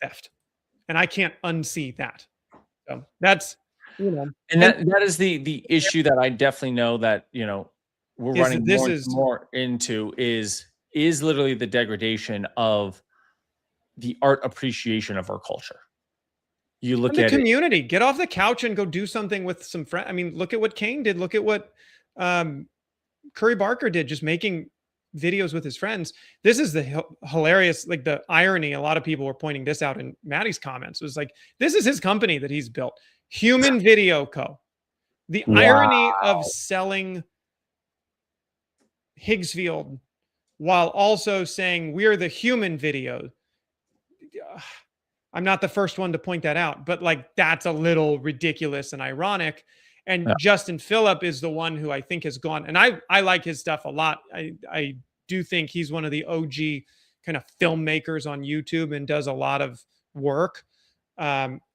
theft. And I can't unsee that. So that's, you know. And that is the issue that I definitely know that, you know, we're running more into is literally the degradation of the art appreciation of our culture. You look at the community, get off the couch and go do something with some friends. I mean, look at what Kane did. Look at what Curry Barker did, just making videos with his friends. This is the hilarious, like the irony. A lot of people were pointing this out in Maddie's comments. It was like, this is his company that he's built, Human Video Co. The irony of selling Higgsfield while also saying we're the human video. I'm not the first one to point that out, but like that's a little ridiculous and ironic. And Justin Phillip is the one who I think has gone, and I like his stuff a lot. I do think he's one of the OG kind of filmmakers on YouTube and does a lot of work.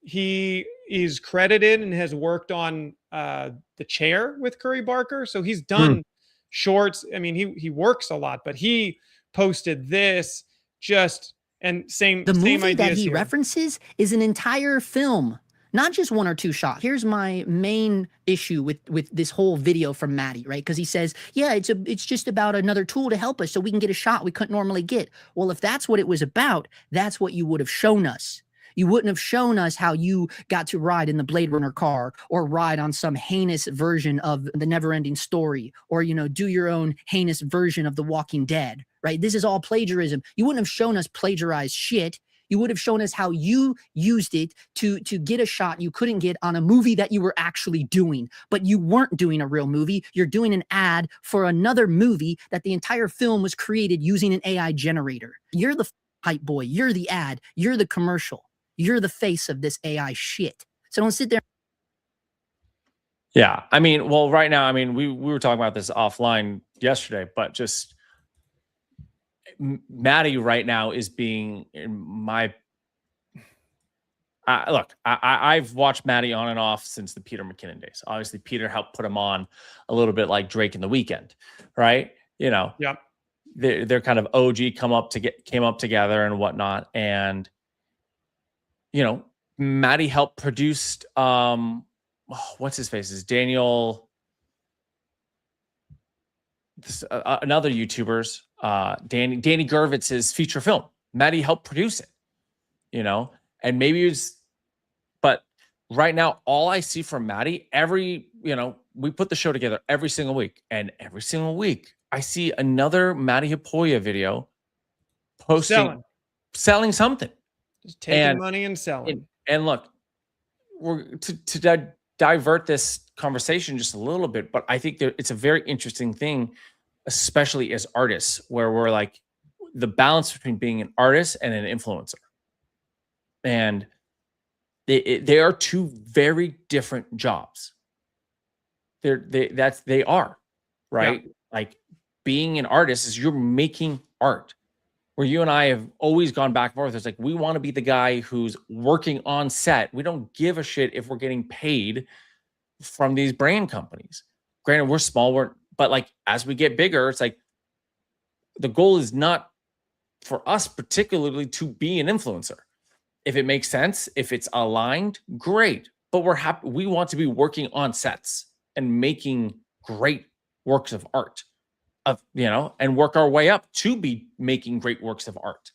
He is credited and has worked on The Chair with Curry Barker. So he's done shorts. I mean, he works a lot, but he posted this just, and same movie that he here. references is an entire film, not just one or two shots. Here's my main issue with this whole video from Matti, right? Because he says, yeah, it's just about another tool to help us so we can get a shot we couldn't normally get. Well, if that's what it was about, that's what you would have shown us. You wouldn't have shown us how you got to ride in the Blade Runner car or ride on some heinous version of the Neverending Story or, you know, do your own heinous version of The Walking Dead, right? This is all plagiarism. You wouldn't have shown us plagiarized shit. You would have shown us how you used it to get a shot you couldn't get on a movie that you were actually doing. But you weren't doing a real movie. You're doing an ad for another movie that the entire film was created using an AI generator. You're the hype boy. You're the ad. You're the commercial. You're the face of this AI shit. So don't sit there. Yeah. I mean, well, right now, I mean, we were talking about this offline yesterday, but just Matti right now is being in my look, I've watched Matti on and off since the Peter McKinnon days. Obviously, Peter helped put him on a little bit like Drake in The Weeknd, right? You know, they're kind of OG came up together and whatnot. And you know, Matti helped produce what's his face? Is Daniel another YouTuber's Danny Gervitz's feature film. Matti helped produce it, you know, and maybe it's, but right now, all I see from Matti, you know, we put the show together every single week, and every single week I see another Matti Haapoja video posting, selling something. Just taking money and selling. And look, we're to divert this conversation just a little bit, but I think it's a very interesting thing, especially as artists, where we're like the balance between being an artist and an influencer. And they are two very different jobs. They are, right? Yeah. Like being an artist is you're making art. Where you and I have always gone back and forth. It's like, we want to be the guy who's working on set. We don't give a shit if we're getting paid from these brand companies. Granted, we're small, but like, as we get bigger, it's like, the goal is not for us particularly to be an influencer. If it makes sense, if it's aligned, great. But we're happy. We want to be working on sets and making great works of art, and work our way up to be making great works of art,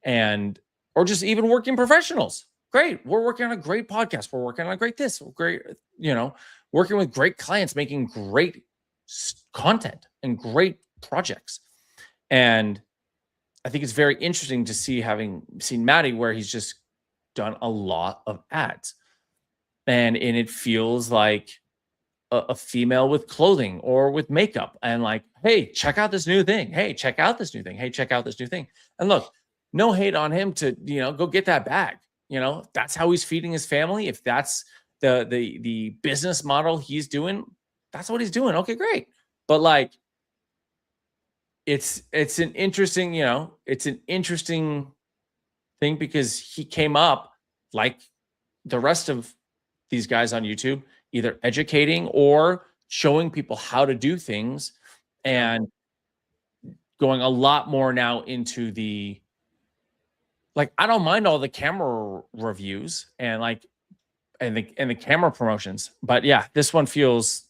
or just even working professionals. Great. We're working on a great podcast. We're working on a great this. Great, working with great clients, making great content and great projects. And I think it's very interesting to see, having seen Matti, where he's just done a lot of ads. And it feels like a female with clothing or with makeup, and like, hey, check out this new thing. Hey, check out this new thing. Hey, check out this new thing. And look, no hate on him to, go get that bag. That's how he's feeding his family. If that's the business model he's doing, that's what he's doing. Okay, great. But like, it's an interesting, it's an interesting thing, because he came up like the rest of these guys on YouTube, either educating or showing people how to do things, and going a lot more now into the, like, I don't mind all the camera reviews and the camera promotions, but yeah, this one feels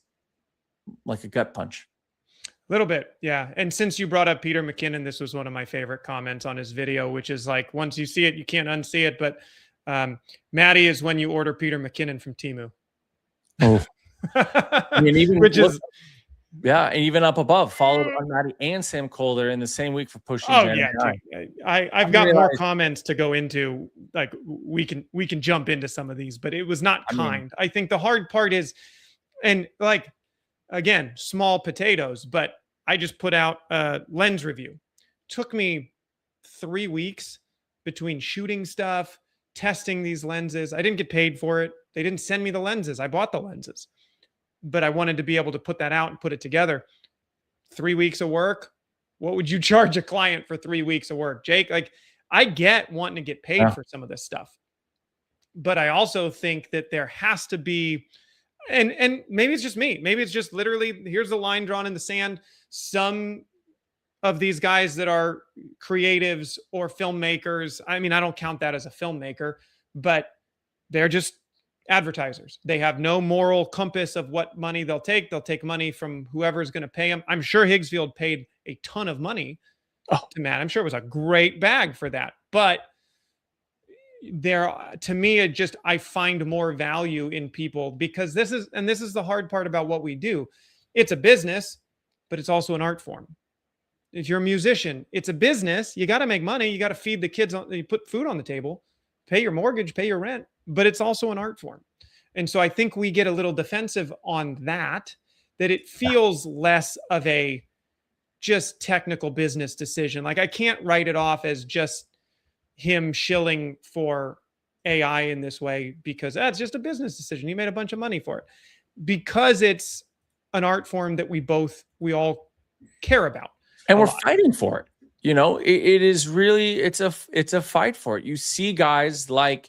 like a gut punch. A little bit, yeah. And since you brought up Peter McKinnon, this was one of my favorite comments on his video, which is like, once you see it, you can't unsee it. But Matti is when you order Peter McKinnon from Temu. Oh, I mean, even which is, yeah, and even up above, followed on Matti and Sam Colder in the same week for pushing. Oh yeah, I've got more comments to go into. Like, we can jump into some of these, but it was not kind. I think the hard part is, and like, again, small potatoes, but I just put out a lens review. Took me 3 weeks between shooting stuff, testing these lenses. I didn't get paid for it. They didn't send me the lenses. I bought the lenses, but I wanted to be able to put that out and put it together. 3 weeks of work. What would you charge a client for 3 weeks of work, Jake? Like, I get wanting to get paid for some of this stuff, but I also think that there has to be, and maybe it's just me. Maybe it's just literally, here's the line drawn in the sand. Some of these guys that are creatives or filmmakers, I mean, I don't count that as a filmmaker, but they're just advertisers. They have no moral compass of what money they'll take. They'll take money from whoever's going to pay them. I'm sure Higgsfield paid a ton of money to Matt. I'm sure it was a great bag for that. But to me, I find more value in people, because this is the hard part about what we do. It's a business, but it's also an art form. If you're a musician, it's a business. You got to make money. You got to feed the kids. You put food on the table, pay your mortgage, pay your rent, but it's also an art form. And so I think we get a little defensive on that it feels less of a just technical business decision. Like, I can't write it off as just him shilling for AI in this way, because that's just a business decision. He made a bunch of money for it, because it's an art form that we all care about. And we're fighting for it. It is really, it's a fight for it. You see guys like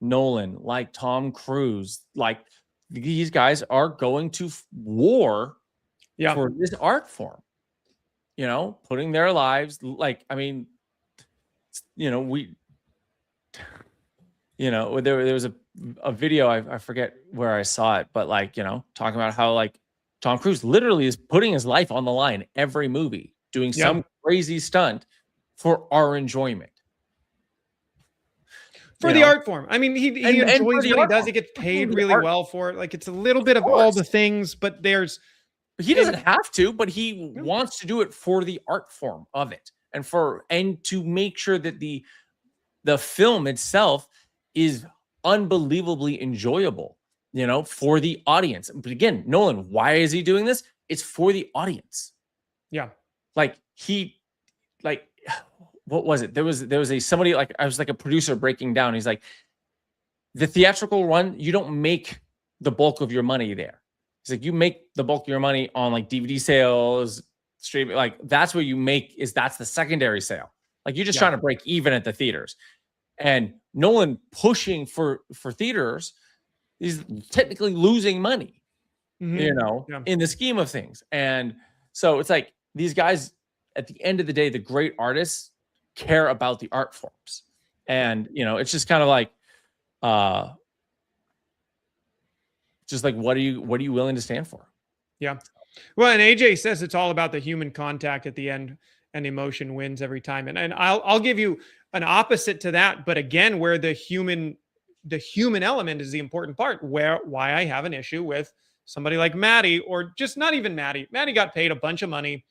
Nolan, like Tom Cruise, like these guys are going to war for this art form, putting their lives, like, I mean, there was a video, I forget where I saw it, but like, talking about how like Tom Cruise literally is putting his life on the line every movie, doing some crazy stunt for our enjoyment. For the art form. I mean, he enjoys what he does. He gets paid really well for it. Like, it's a little bit of all the things, but he doesn't have to, but he wants to do it for the art form of it, and to make sure that the film itself is unbelievably enjoyable, for the audience. But again, Nolan, why is he doing this? It's for the audience. Yeah. Like, what was it? There was somebody, like, I was like a producer breaking down. He's like, the theatrical run, you don't make the bulk of your money there. He's like, you make the bulk of your money on like DVD sales, streaming. Like, that's what you make, that's the secondary sale. Like, you're just trying to break even at the theaters. And Nolan pushing for theaters, he's technically losing money, in the scheme of things. And so it's like, these guys, at the end of the day, the great artists care about the art forms. And, it's just kind of like, just like, what are you willing to stand for? Yeah. Well, and AJ says it's all about the human contact at the end, and emotion wins every time. And I'll give you an opposite to that, but again, where the human element is the important part, why I have an issue with somebody like Matti, or just not even Matti. Matti got paid a bunch of money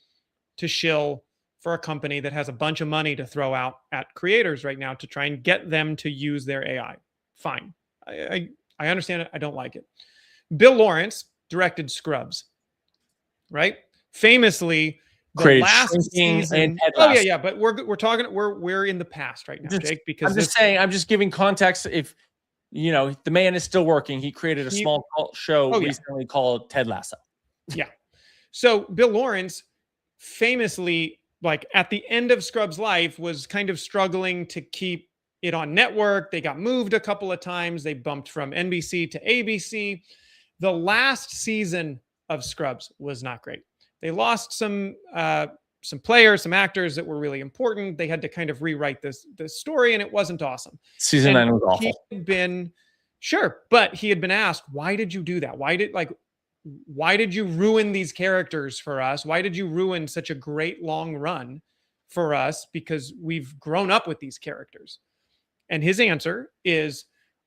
to shill for a company that has a bunch of money to throw out at creators right now to try and get them to use their AI. Fine. I understand it. I don't like it. Bill Lawrence directed Scrubs, right? Famously, the Created last Shrinking season. and Ted Oh yeah, Lasso. yeah. But we're in the past right now, Jake. Because I'm just giving context. If you know, the man is still working. He created a small cult show recently called Ted Lasso. Yeah. So Bill Lawrence famously, like at the end of Scrubs' life, was kind of struggling to keep it on network. They got moved a couple of times. They bumped from NBC to ABC. The last season of Scrubs was not great. They lost some players, some actors that were really important. They had to kind of rewrite this story, and it wasn't awesome. Season 9 was awful. He had been but he had been asked, why did you do that? Why did you ruin these characters for us? Why did you ruin such a great long run for us? Because we've grown up with these characters. And his answer is,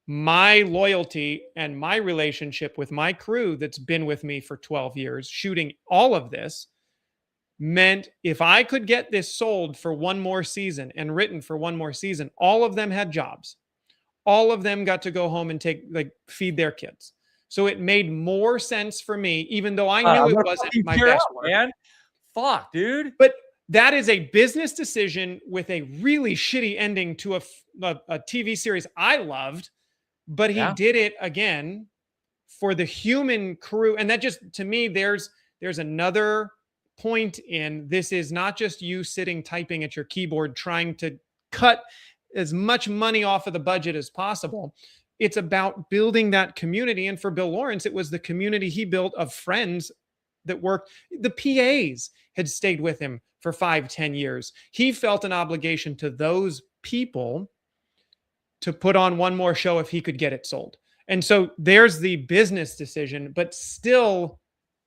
my loyalty and my relationship with my crew that's been with me for 12 years, shooting all of this, meant if I could get this sold for one more season and written for one more season, all of them had jobs. All of them got to go home and feed their kids. So it made more sense for me, even though I knew it wasn't my best work. Man. Fuck, dude. But that is a business decision with a really shitty ending to a TV series I loved. But he did it again for the human crew. And that just, to me, there's another point in this. Is not just you sitting typing at your keyboard trying to cut as much money off of the budget as possible. It's about building that community. And for Bill Lawrence, it was the community he built of friends that worked. The PAs had stayed with him for 5-10 years. He felt an obligation to those people to put on one more show if he could get it sold. And so there's the business decision, but still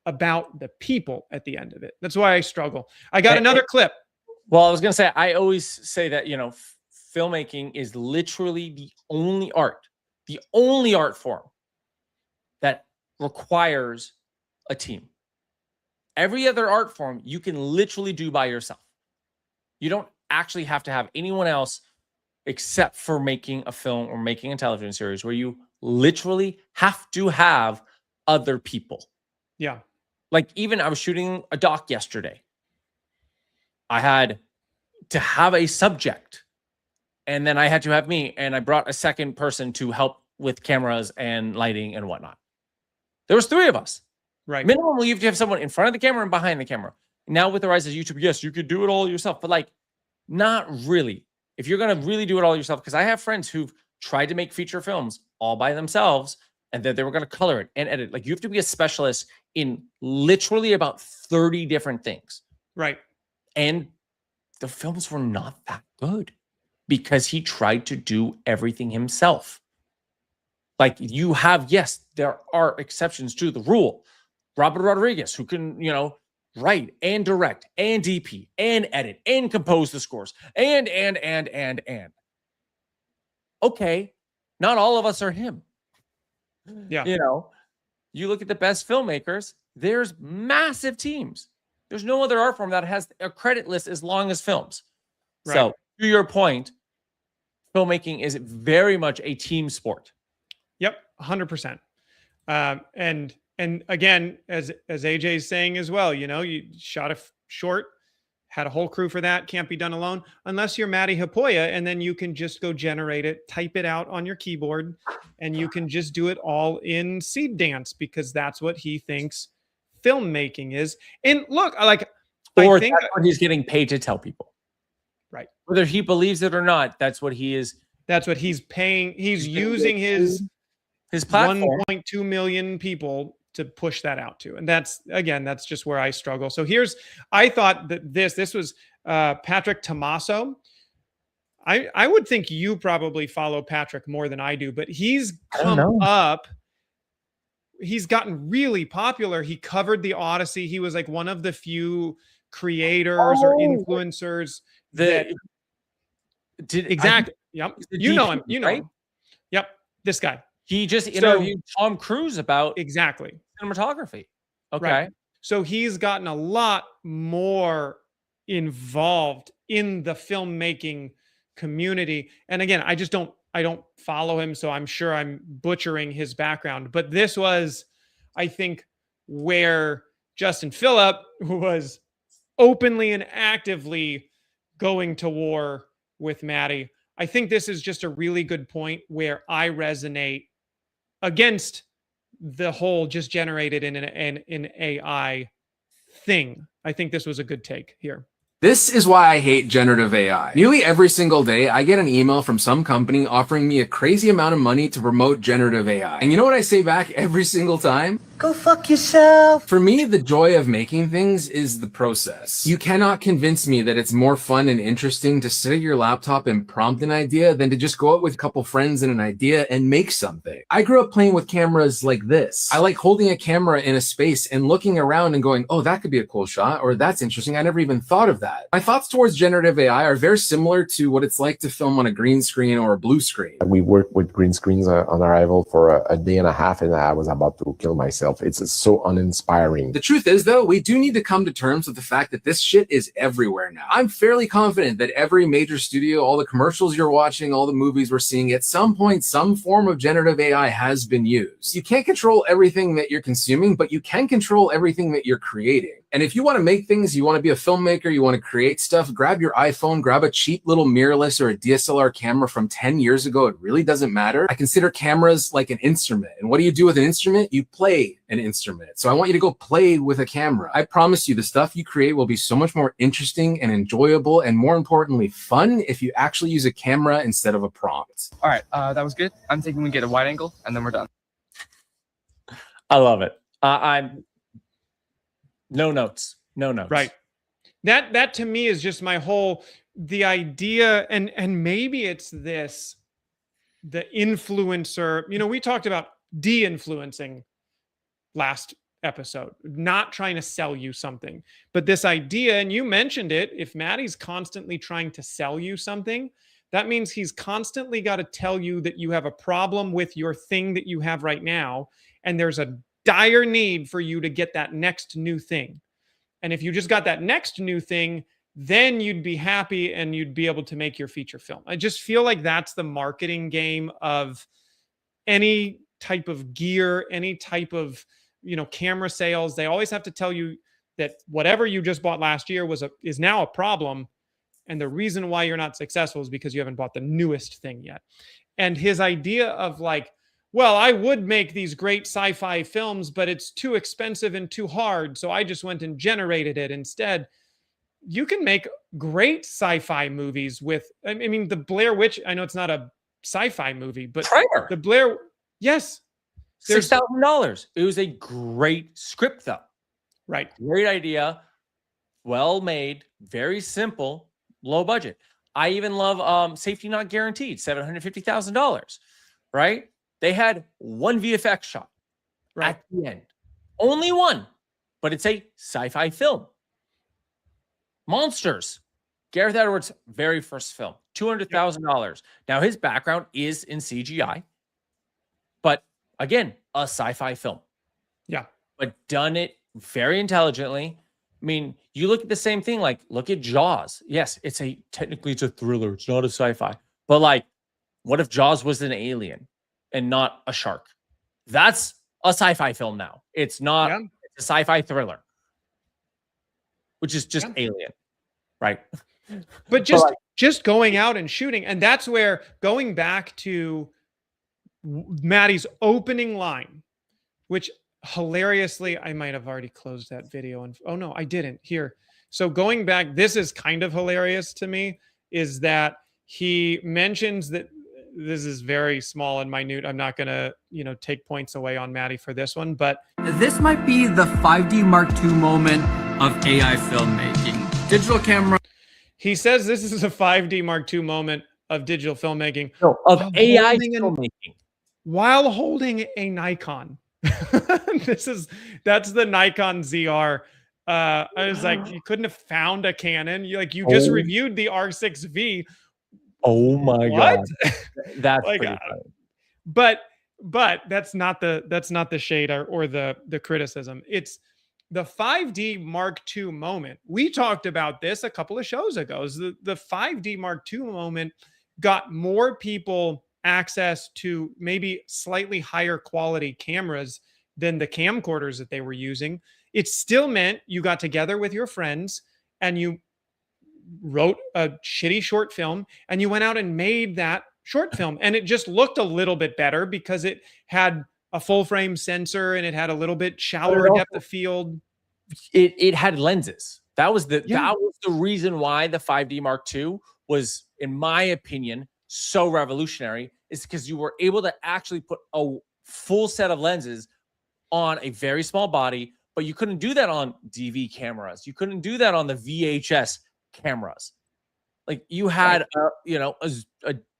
about the people at the end of it. That's why I struggle. I got another clip. Well, I was going to say, I always say that, you know, filmmaking is literally the only art form that requires a team. Every other art form you can literally do by yourself. You don't actually have to have anyone else, except for making a film or making a television series, where you literally have to have other people. Yeah. Like, even I was shooting a doc yesterday. I had to have a subject, and then I had to have me, and I brought a second person to help with cameras and lighting and whatnot. There was 3 of us. Right. Minimum, you have to have someone in front of the camera and behind the camera. Now with the rise of YouTube, yes, you could do it all yourself, but like, not really. If you're going to really do it all yourself, because I have friends who've tried to make feature films all by themselves, and that they were going to color it and edit. Like, you have to be a specialist in literally about 30 different things. Right. And the films were not that good because he tried to do everything himself. Like, you have, yes, there are exceptions to the rule. Robert Rodriguez, who can, you know, write and direct and DP and edit and compose the scores and. Okay, not all of us are him. Yeah. You know, you look at the best filmmakers, there's massive teams. There's no other art form that has a credit list as long as films. Right. So, to your point, filmmaking is very much a team sport. Yep, 100%. And again, as AJ is saying as well, you know, you shot a short, had a whole crew for that, can't be done alone unless you're Matti Haapoja, and then you can just go generate it, type it out on your keyboard, and you can just do it all in Seed Dance, because that's what he thinks filmmaking is. And look, I think that's what he's getting paid to tell people. Right. Whether he believes it or not, that's what he is. That's what he's paying. He's using his platform. 1.2 million people to push that out to. And that's just where I struggle. So I thought that this was Patrick Tommaso. I would think you probably follow Patrick more than I do, but he's come up he's gotten really popular. He covered the Odyssey. He was like one of the few creators or influencers that exactly. Yep. You know him. You know him. Yep. This guy. He just interviewed Tom Cruise about exactly cinematography. Okay. Right. So he's gotten a lot more involved in the filmmaking community. And again, I don't follow him, so I'm sure I'm butchering his background. But this was, I think, where Justin Phillip was openly and actively going to war with Matti. I think this is just a really good point where I resonate against the whole just generated in an AI thing. I think this was a good take here. This is why I hate generative AI. Nearly every single day, I get an email from some company offering me a crazy amount of money to promote generative AI. And you know what I say back every single time? Go fuck yourself. For me, the joy of making things is the process. You cannot convince me that it's more fun and interesting to sit at your laptop and prompt an idea than to just go out with a couple friends and an idea and make something. I grew up playing with cameras like this. I like holding a camera in a space and looking around and going, oh, that could be a cool shot, or that's interesting. I never even thought of that. My thoughts towards generative AI are very similar to what it's like to film on a green screen or a blue screen. We worked with green screens on Arrival for a day and a half, and I was about to kill myself. It's so uninspiring. The truth is, though, we do need to come to terms with the fact that this shit is everywhere now. I'm fairly confident that every major studio, all the commercials you're watching, all the movies we're seeing, at some point, some form of generative AI has been used. You can't control everything that you're consuming, but you can control everything that you're creating. And if you want to make things, you want to be a filmmaker, you want to create stuff, grab your iPhone, grab a cheap little mirrorless or a DSLR camera from 10 years ago. It really doesn't matter. I consider cameras like an instrument. And what do you do with an instrument? You play an instrument. So I want you to go play with a camera. I promise you the stuff you create will be so much more interesting and enjoyable and, more importantly, fun if you actually use a camera instead of a prompt. All right, that was good. I'm thinking we get a wide angle and then we're done. I love it. I'm no notes. Right. That to me is just my whole, the idea, and maybe it's this, the influencer, we talked about de-influencing last episode, not trying to sell you something, but this idea, and you mentioned it, if Matti's constantly trying to sell you something, that means he's constantly got to tell you that you have a problem with your thing that you have right now, and there's a dire need for you to get that next new thing. And if you just got that next new thing, then you'd be happy and you'd be able to make your feature film. I just feel like that's the marketing game of any type of gear, any type of, camera sales. They always have to tell you that whatever you just bought last year is now a problem. And the reason why you're not successful is because you haven't bought the newest thing yet. And his idea of like, well, I would make these great sci-fi films, but it's too expensive and too hard. So I just went and generated it instead. You can make great sci-fi movies with, I mean, the Blair Witch, I know it's not a sci-fi movie, but Prayer. The Blair, yes. $6,000. It was a great script, though. Right. Great idea. Well made. Very simple. Low budget. I even love Safety Not Guaranteed. $750,000. Right? They had one VFX shot at the end. Only one. But it's a sci-fi film. Monsters. Gareth Edwards' very first film. $200,000. Now, his background is in CGI. But again, a sci-fi film. Yeah. But done it very intelligently. I mean, you look at the same thing, like look at Jaws. Yes, technically it's a thriller. It's not a sci-fi. But like, what if Jaws was an alien and not a shark? That's a sci-fi film now. It's not it's a sci-fi thriller, which is just alien, right? But just going out and shooting. And that's where, going back to Matti's opening line, which hilariously, I might have already closed that video. And oh no, I didn't. Here. So going back, this is kind of hilarious to me, is that he mentions that this is very small and minute. I'm not going to, take points away on Matti for this one, but This might be the 5D Mark II moment of AI filmmaking. Digital camera. he says this is a 5D Mark II moment of digital filmmaking. No, of AI filmmaking. While holding a Nikon. That's the Nikon ZR. I was like, you couldn't have found a Canon. You just reviewed the R6V. Oh my What? God. That's like, pretty funny. but that's not the shade or the criticism. It's the 5D Mark II moment. We talked about this a couple of shows ago. The 5D Mark II moment got more people access to maybe slightly higher quality cameras than the camcorders that they were using. It still meant you got together with your friends and you wrote a shitty short film and you went out and made that short film, and it just looked a little bit better because it had a full frame sensor and it had a little bit shallower depth of field. It had lenses. That was the reason why the 5D Mark II was, in my opinion, so revolutionary, is because you were able to actually put a full set of lenses on a very small body, but you couldn't do that on DV cameras. You couldn't do that on the VHS cameras. Like you had, a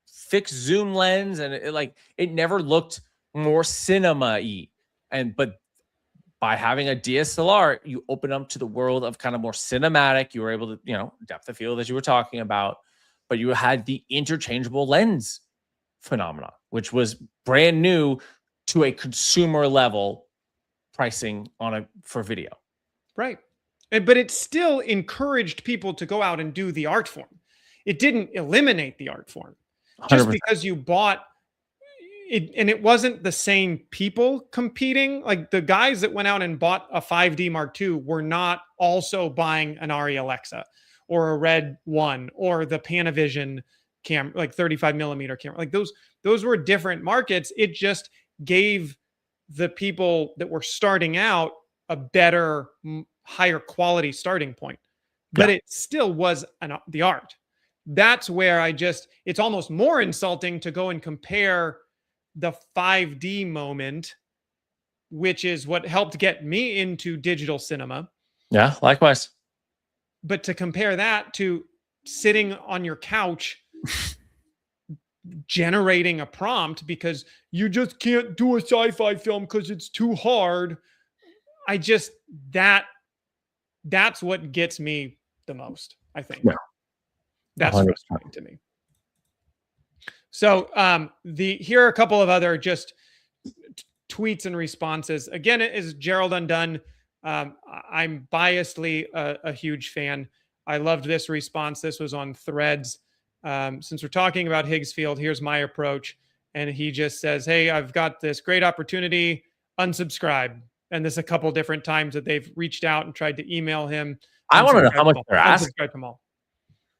fixed zoom lens, and it never looked more cinema-y. But by having a DSLR, you open up to the world of kind of more cinematic. You were able to, depth of field, as you were talking about, but you had the interchangeable lens phenomena, which was brand new to a consumer level pricing for video. Right. But it still encouraged people to go out and do the art form. It didn't eliminate the art form. Just 100%. because you bought it, and it wasn't the same people competing. Like the guys that went out and bought a 5D Mark II were not also buying an ARRI Alexa or a Red One or the Panavision camera, like 35 millimeter camera. Like those were different markets. It just gave the people that were starting out a better, higher quality starting point. But it still was the art. That's where it's almost more insulting to go and compare the 5D moment, which is what helped get me into digital cinema. Yeah, likewise. But to compare that to sitting on your couch generating a prompt because you just can't do a sci-fi film because it's too hard. That's what gets me the most, I think. Yeah. That's 100%. frustrating to me. So here are a couple of other just tweets and responses. Again, it is Gerald Undone. I'm biasedly a huge fan. I loved this response. This was on Threads. Since we're talking about Higgsfield, here's my approach. And he just says, hey, I've got this great opportunity. Unsubscribe. And there's a couple different times that they've reached out and tried to email him. I want to know how much they're asking. Unsubscribe them all.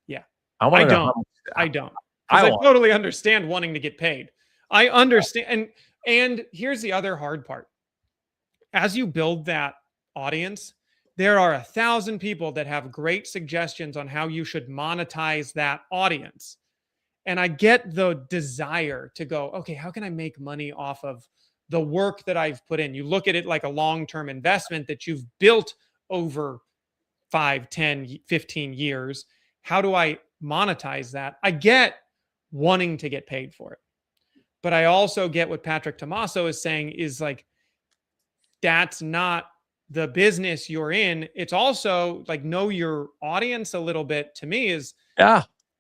Yeah. I don't. I totally understand wanting to get paid. I understand. And here's the other hard part. As you build that audience, there are 1,000 people that have great suggestions on how you should monetize that audience. And I get the desire to go, okay, how can I make money off of the work that I've put in? You look at it like a long-term investment that you've built over 5, 10, 15 years. How do I monetize that? I get wanting to get paid for it. But I also get what Patrick Tomaso is saying is like, that's not the business you're in. It's also like, know your audience a little bit. To me is,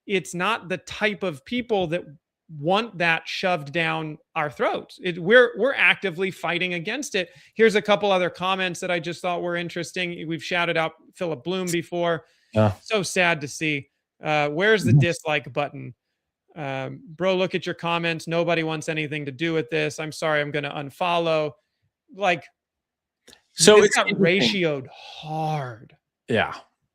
it's not the type of people that want that shoved down our throats. We're actively fighting against it. Here's a couple other comments that I just thought were interesting. We've shouted out Philip Bloom before. So sad to see. Where's the dislike button? Bro, look at your comments. Nobody wants anything to do with this. I'm sorry, I'm going to unfollow. Like, so it's got ratioed hard. Yeah.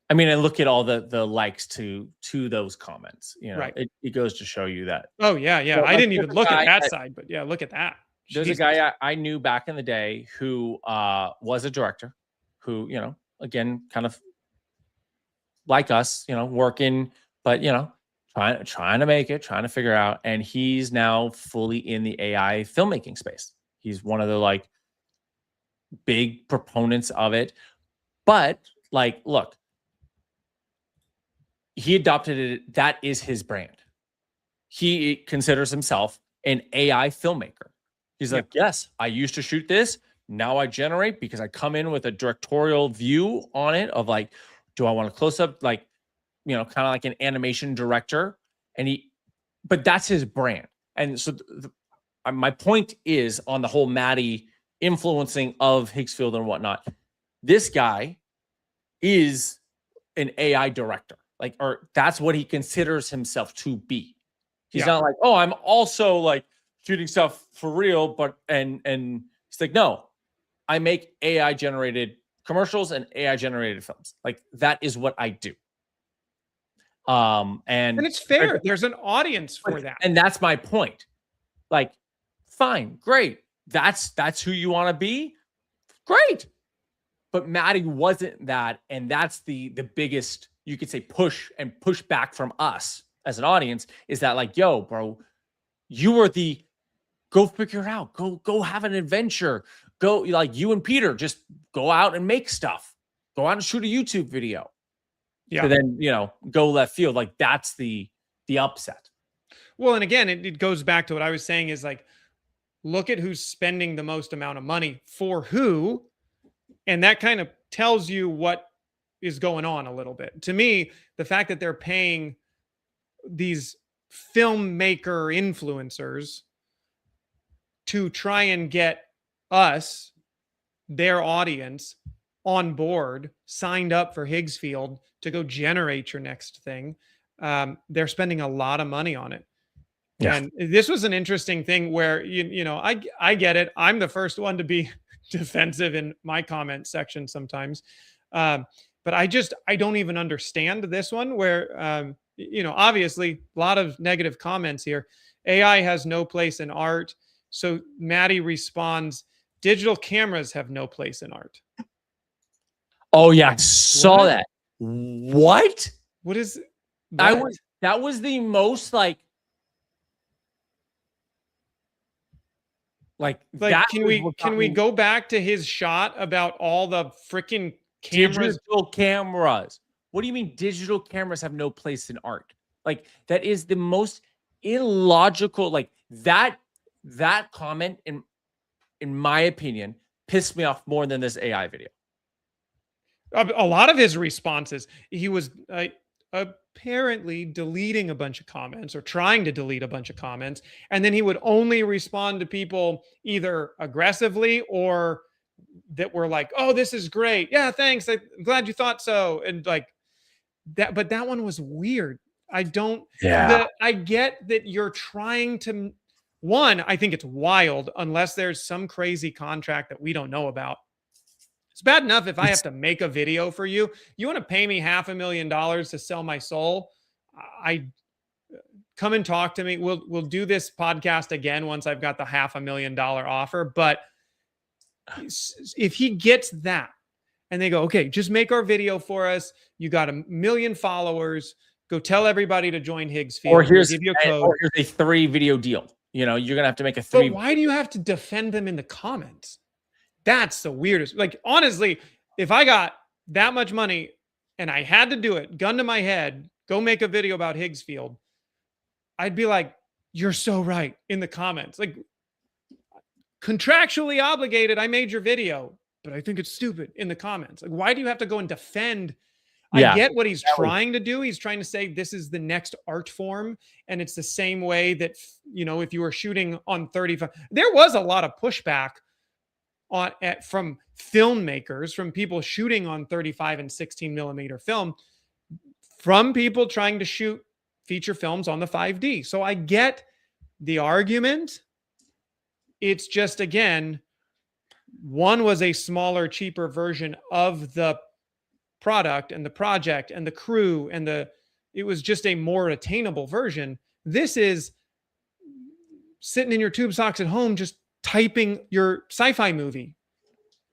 I mean, and look at all the likes to those comments. Right. It goes to show you that. Oh, yeah. So I didn't even look at that side, but yeah, look at that. There's a guy I knew back in the day who was a director who, again, kind of like us, working, but, trying to make it, trying to figure out. And he's now fully in the AI filmmaking space. He's one of the big proponents of it. But look, he adopted it. That is his brand. He considers himself an AI filmmaker. He's like, yes, I used to shoot this. now I generate because I come in with a directorial view on it of like, do I want a close up, like, you know, kind of like an animation director, but that's his brand. And so my point is on the whole Matti influencing of Higgsfield and whatnot. This guy is an AI director, like, or that's what he considers himself to be. He's not like, oh, I'm also like shooting stuff for real, but and he's like, no, I make AI generated commercials and AI generated films. Like that is what I do. And it's fair. There's an audience for that. And that's my point. Like, fine, great. That's who you want to be. Great. But Matti wasn't that. And that's the biggest, you could say, push back from us as an audience is that like, yo, bro, you were the go figure it out. Go have an adventure. Go, like you and Peter, just go out and make stuff. Go out and shoot a YouTube video. Yeah. And then, you know, go left field. Like that's the upset. Well, and again, it goes back to what I was saying is like, look at who's spending the most amount of money for who. And that kind of tells you what is going on a little bit. To me, the fact that they're paying these filmmaker influencers to try and get us, their audience, on board, signed up for Higgsfield to go generate your next thing. They're spending a lot of money on it. Yeah. And this was an interesting thing where, you know, I get it. I'm the first one to be defensive in my comment section sometimes. But I don't even understand this one where, you know, obviously a lot of negative comments here. AI has no place in art. So Matti responds, digital cameras have no place in art. Oh yeah, I saw that. What? What is that? That was the most like that. Can we go back to his shot about all the freaking cameras? Digital cameras. What do you mean digital cameras have no place in art? Like that is the most illogical, like that comment in my opinion pissed me off more than this AI video. A lot of his responses, he was apparently deleting a bunch of comments or trying to delete a bunch of comments. And then he would only respond to people either aggressively or that were like, oh, this is great. Yeah, thanks. I'm glad you thought so. And like that, but that one was weird. I get that you're trying to, I think it's wild unless there's some crazy contract that we don't know about. It's bad enough if I have to make a video for you. You want to pay me $500,000 to sell my soul? I come and talk to me. We'll do this podcast again once I've got the $500,000 offer. But if he gets that and they go, okay, just make our video for us. You got 1 million followers. Go tell everybody to join Higgsfield. Or here's a 3 video deal. You know, you're gonna have to make a 3. But why do you have to defend them in the comments? That's the weirdest. Like, honestly, if I got that much money and I had to do it, gun to my head, go make a video about Higgsfield, I'd be like, you're so right in the comments. Like, contractually obligated, I made your video, but I think it's stupid in the comments. Like, why do you have to go and defend? I get what he's trying to do. He's trying to say this is the next art form. And it's the same way that, you know, if you were shooting on 35, there was a lot of pushback from filmmakers, from people shooting on 35 and 16 millimeter film, from people trying to shoot feature films on the 5D. So I get the argument. It's just, again, one was a smaller, cheaper version of the product and the project and the crew and it was just a more attainable version. This is sitting in your tube socks at home, just typing your sci-fi movie,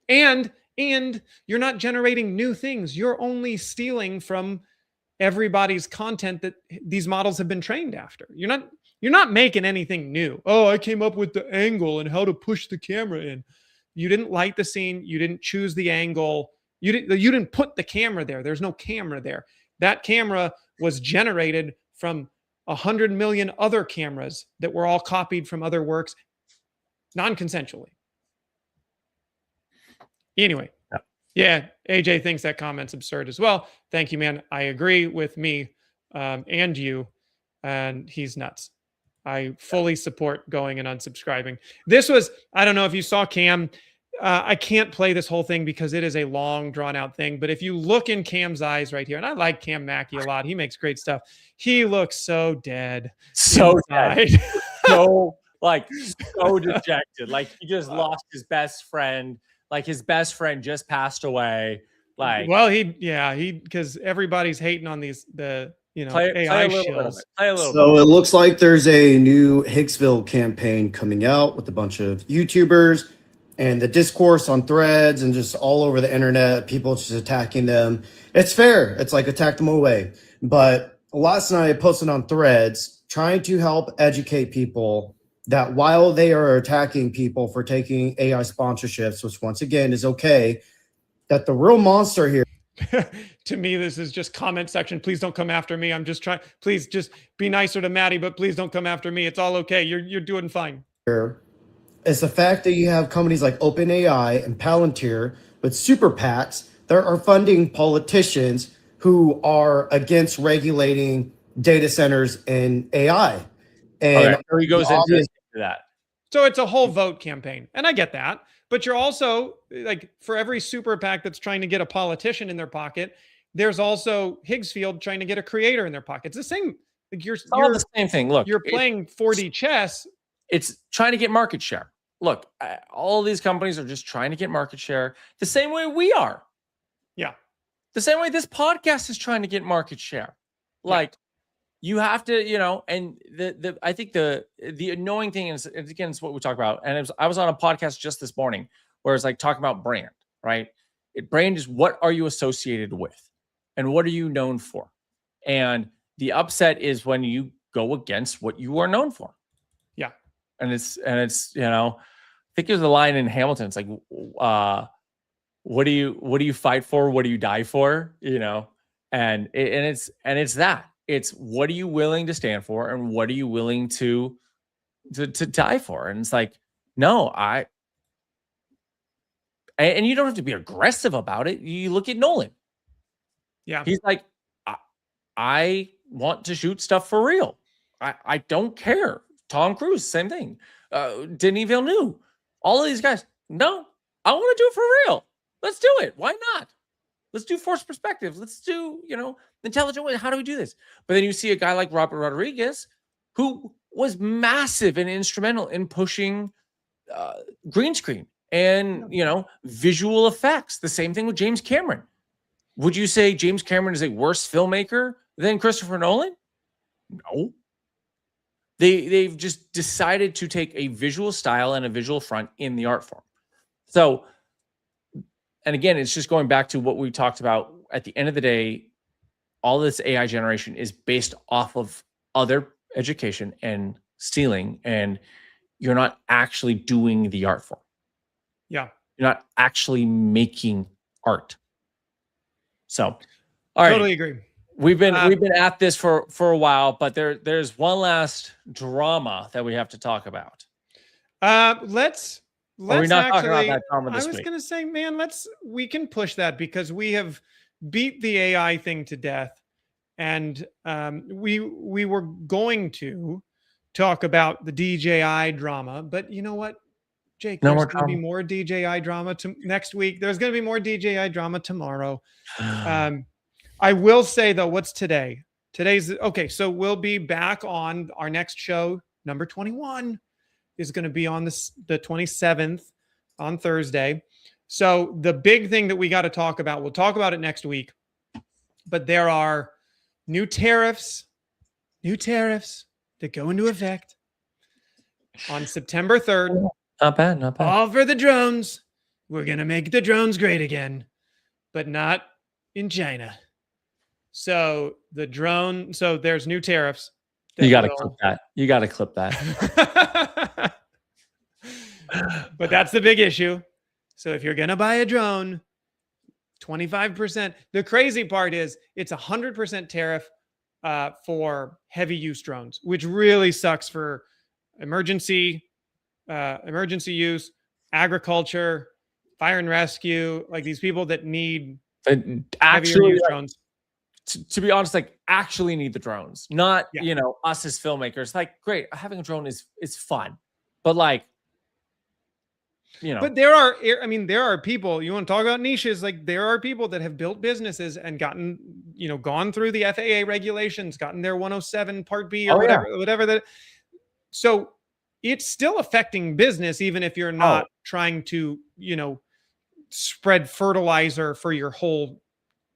and you're not generating new things. You're only stealing from everybody's content that these models have been trained after. You're not making anything new. Oh, I came up with the angle and how to push the camera in. You didn't light the scene. You didn't choose the angle. You didn't put the camera there. There's no camera there. That camera was generated from 100 million other cameras that were all copied from other works non-consensually. Anyway, yeah, AJ thinks that comment's absurd as well. Thank you, man. I agree with me and you, and he's nuts. I fully support going and unsubscribing. This was, I don't know if you saw Cam. I can't play this whole thing because it is a long, drawn-out thing. But if you look in Cam's eyes right here, and I like Cam Mackey a lot. He makes great stuff. He looks so dead. So inside. dead. So dejected. Like he just lost his best friend. Like his best friend just passed away. Like, well, because everybody's hating on the AI shills. So it looks like there's a new Higgsfield campaign coming out with a bunch of YouTubers, and the discourse on threads and just all over the internet, people just attacking them. It's fair. It's like attack them away. But last night I posted on threads trying to help educate people that while they are attacking people for taking AI sponsorships, which once again is okay, that the real monster here. To me, this is just comment section. Please don't come after me. I'm just trying. Please just be nicer to Maddie, but please don't come after me. It's all okay. You're doing fine. Is the fact that you have companies like OpenAI and Palantir with super PACs that are funding politicians who are against regulating data centers and AI. And he goes into that. So it's a whole vote campaign. And I get that. But you're also like, for every super PAC that's trying to get a politician in their pocket, there's also Higgsfield trying to get a creator in their pocket. It's the same. Like you're the same thing. Look, you're playing 4D chess. It's trying to get market share. Look, all these companies are just trying to get market share the same way we are. Yeah. The same way this podcast is trying to get market share. Like you have to, and I think the annoying thing is, again, it's what we talk about. And I was on a podcast just this morning where it's like talking about brand, right? Brand is what are you associated with and what are you known for? And the upset is when you go against what you are known for. Yeah. And it's, I think there's a line in Hamilton. It's like, what do you fight for? What do you die for? And it's that. It's what are you willing to stand for and what are you willing to die for? And it's like, no, and you don't have to be aggressive about it. You look at Nolan. Yeah. He's like, I want to shoot stuff for real. I don't care. Tom Cruise, same thing. Denis Villeneuve, all of these guys. No, I want to do it for real. Let's do it. Why not? Let's do forced perspective. Let's do, intelligent way. How do we do this? But then you see a guy like Robert Rodriguez, who was massive and instrumental in pushing green screen and, visual effects. The same thing with James Cameron. Would you say James Cameron is a worse filmmaker than Christopher Nolan? No. They've just decided to take a visual style and a visual front in the art form. So, and again, it's just going back to what we talked about. At the end of the day, all this AI generation is based off of other education and stealing, and you're not actually doing the art form. Yeah. You're not actually making art. So, all right. Totally agree. We've been at this for a while, but there's one last drama that we have to talk about. Let's Are we not talking about that drama this week? I was going to say, man, we can push that because we have beat the AI thing to death, and we were going to talk about the DJI drama, but you know what, Jake? There's going to be more DJI drama next week. There's going to be more DJI drama tomorrow. I will say though, what's today? Today's okay. So we'll be back on our next show. Number 21 is going to be on the 27th on Thursday. So the big thing that we got to talk about, we'll talk about it next week, but there are new tariffs that go into effect on September 3rd. Not bad. All for the drones. We're going to make the drones great again, but not in China. So there's new tariffs. You got to clip that. You got to clip that. But that's the big issue. So if you're going to buy a drone, 25%. The crazy part is it's 100% tariff for heavy use drones, which really sucks for emergency use, agriculture, fire and rescue, like these people that need actually use drones. To be honest, like actually need the drones, not Yeah. you know, us as filmmakers. Like, great, having a drone is fun, but like, you know. But there are people, you want to talk about niches, like there are people that have built businesses and gotten, you know, gone through the FAA regulations, gotten their 107 Part B or whatever that. So it's still affecting business, even if you're not trying to, you know, spread fertilizer for your whole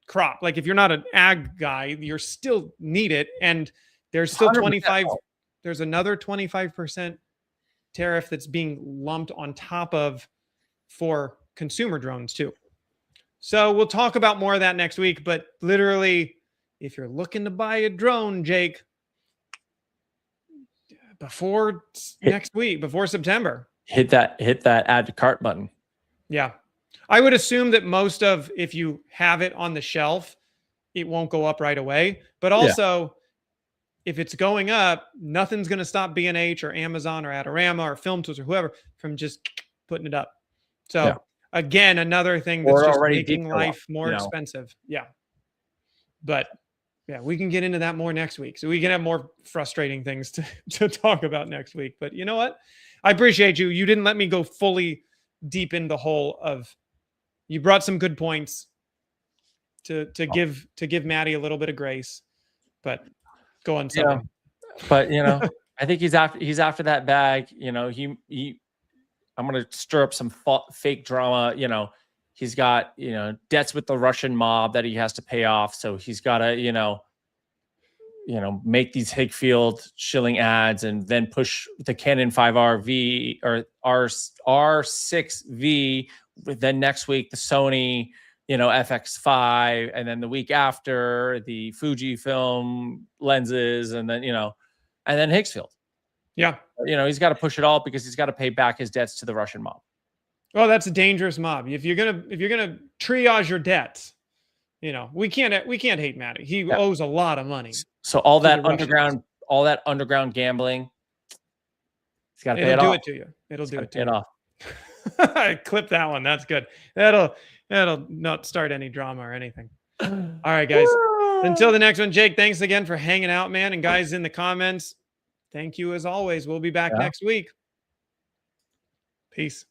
crop. Like if you're not an ag guy, you're still need it. And there's still 25, there's another 25% tariff that's being lumped on top of for consumer drones too. So we'll talk about more of that next week, but literally if you're looking to buy a drone, Jake, before next week, before September, hit that add to cart button. Yeah. I would assume that most of, if you have it on the shelf, it won't go up right away, but also if it's going up, nothing's going to stop B&H or Amazon or Adorama or Film Tools or whoever from just putting it up. So again, another thing that's just making life more expensive. Yeah. But yeah, we can get into that more next week. So we can have more frustrating things to talk about next week. But you know what? I appreciate you. You didn't let me go fully deep in the hole of, you brought some good points to give Matty a little bit of grace, but go on. Yeah. But you know, I think he's after that bag. You know, I'm going to stir up some fake drama. You know, he's got, you know, debts with the Russian mob that he has to pay off. So he's got to, you know, make these Higgsfield shilling ads and then push the Canon 5R-V or R6V. Then next week, the Sony, you know, FX5, and then the week after the Fujifilm lenses, and then, you know, and then Higgsfield. Yeah. You know, he's got to push it all because he's got to pay back his debts to the Russian mob. Oh, that's a dangerous mob. If you're gonna triage your debts, you know, we can't hate Matty. He owes a lot of money. So all that underground gambling, he's got to pay it off. It'll do it to you. It'll do it to you. Off. I clip that one. That's good. That'll not start any drama or anything. All right, guys. Until the next one, Jake, thanks again for hanging out, man. And guys in the comments, thank you as always. We'll be back next week. Peace.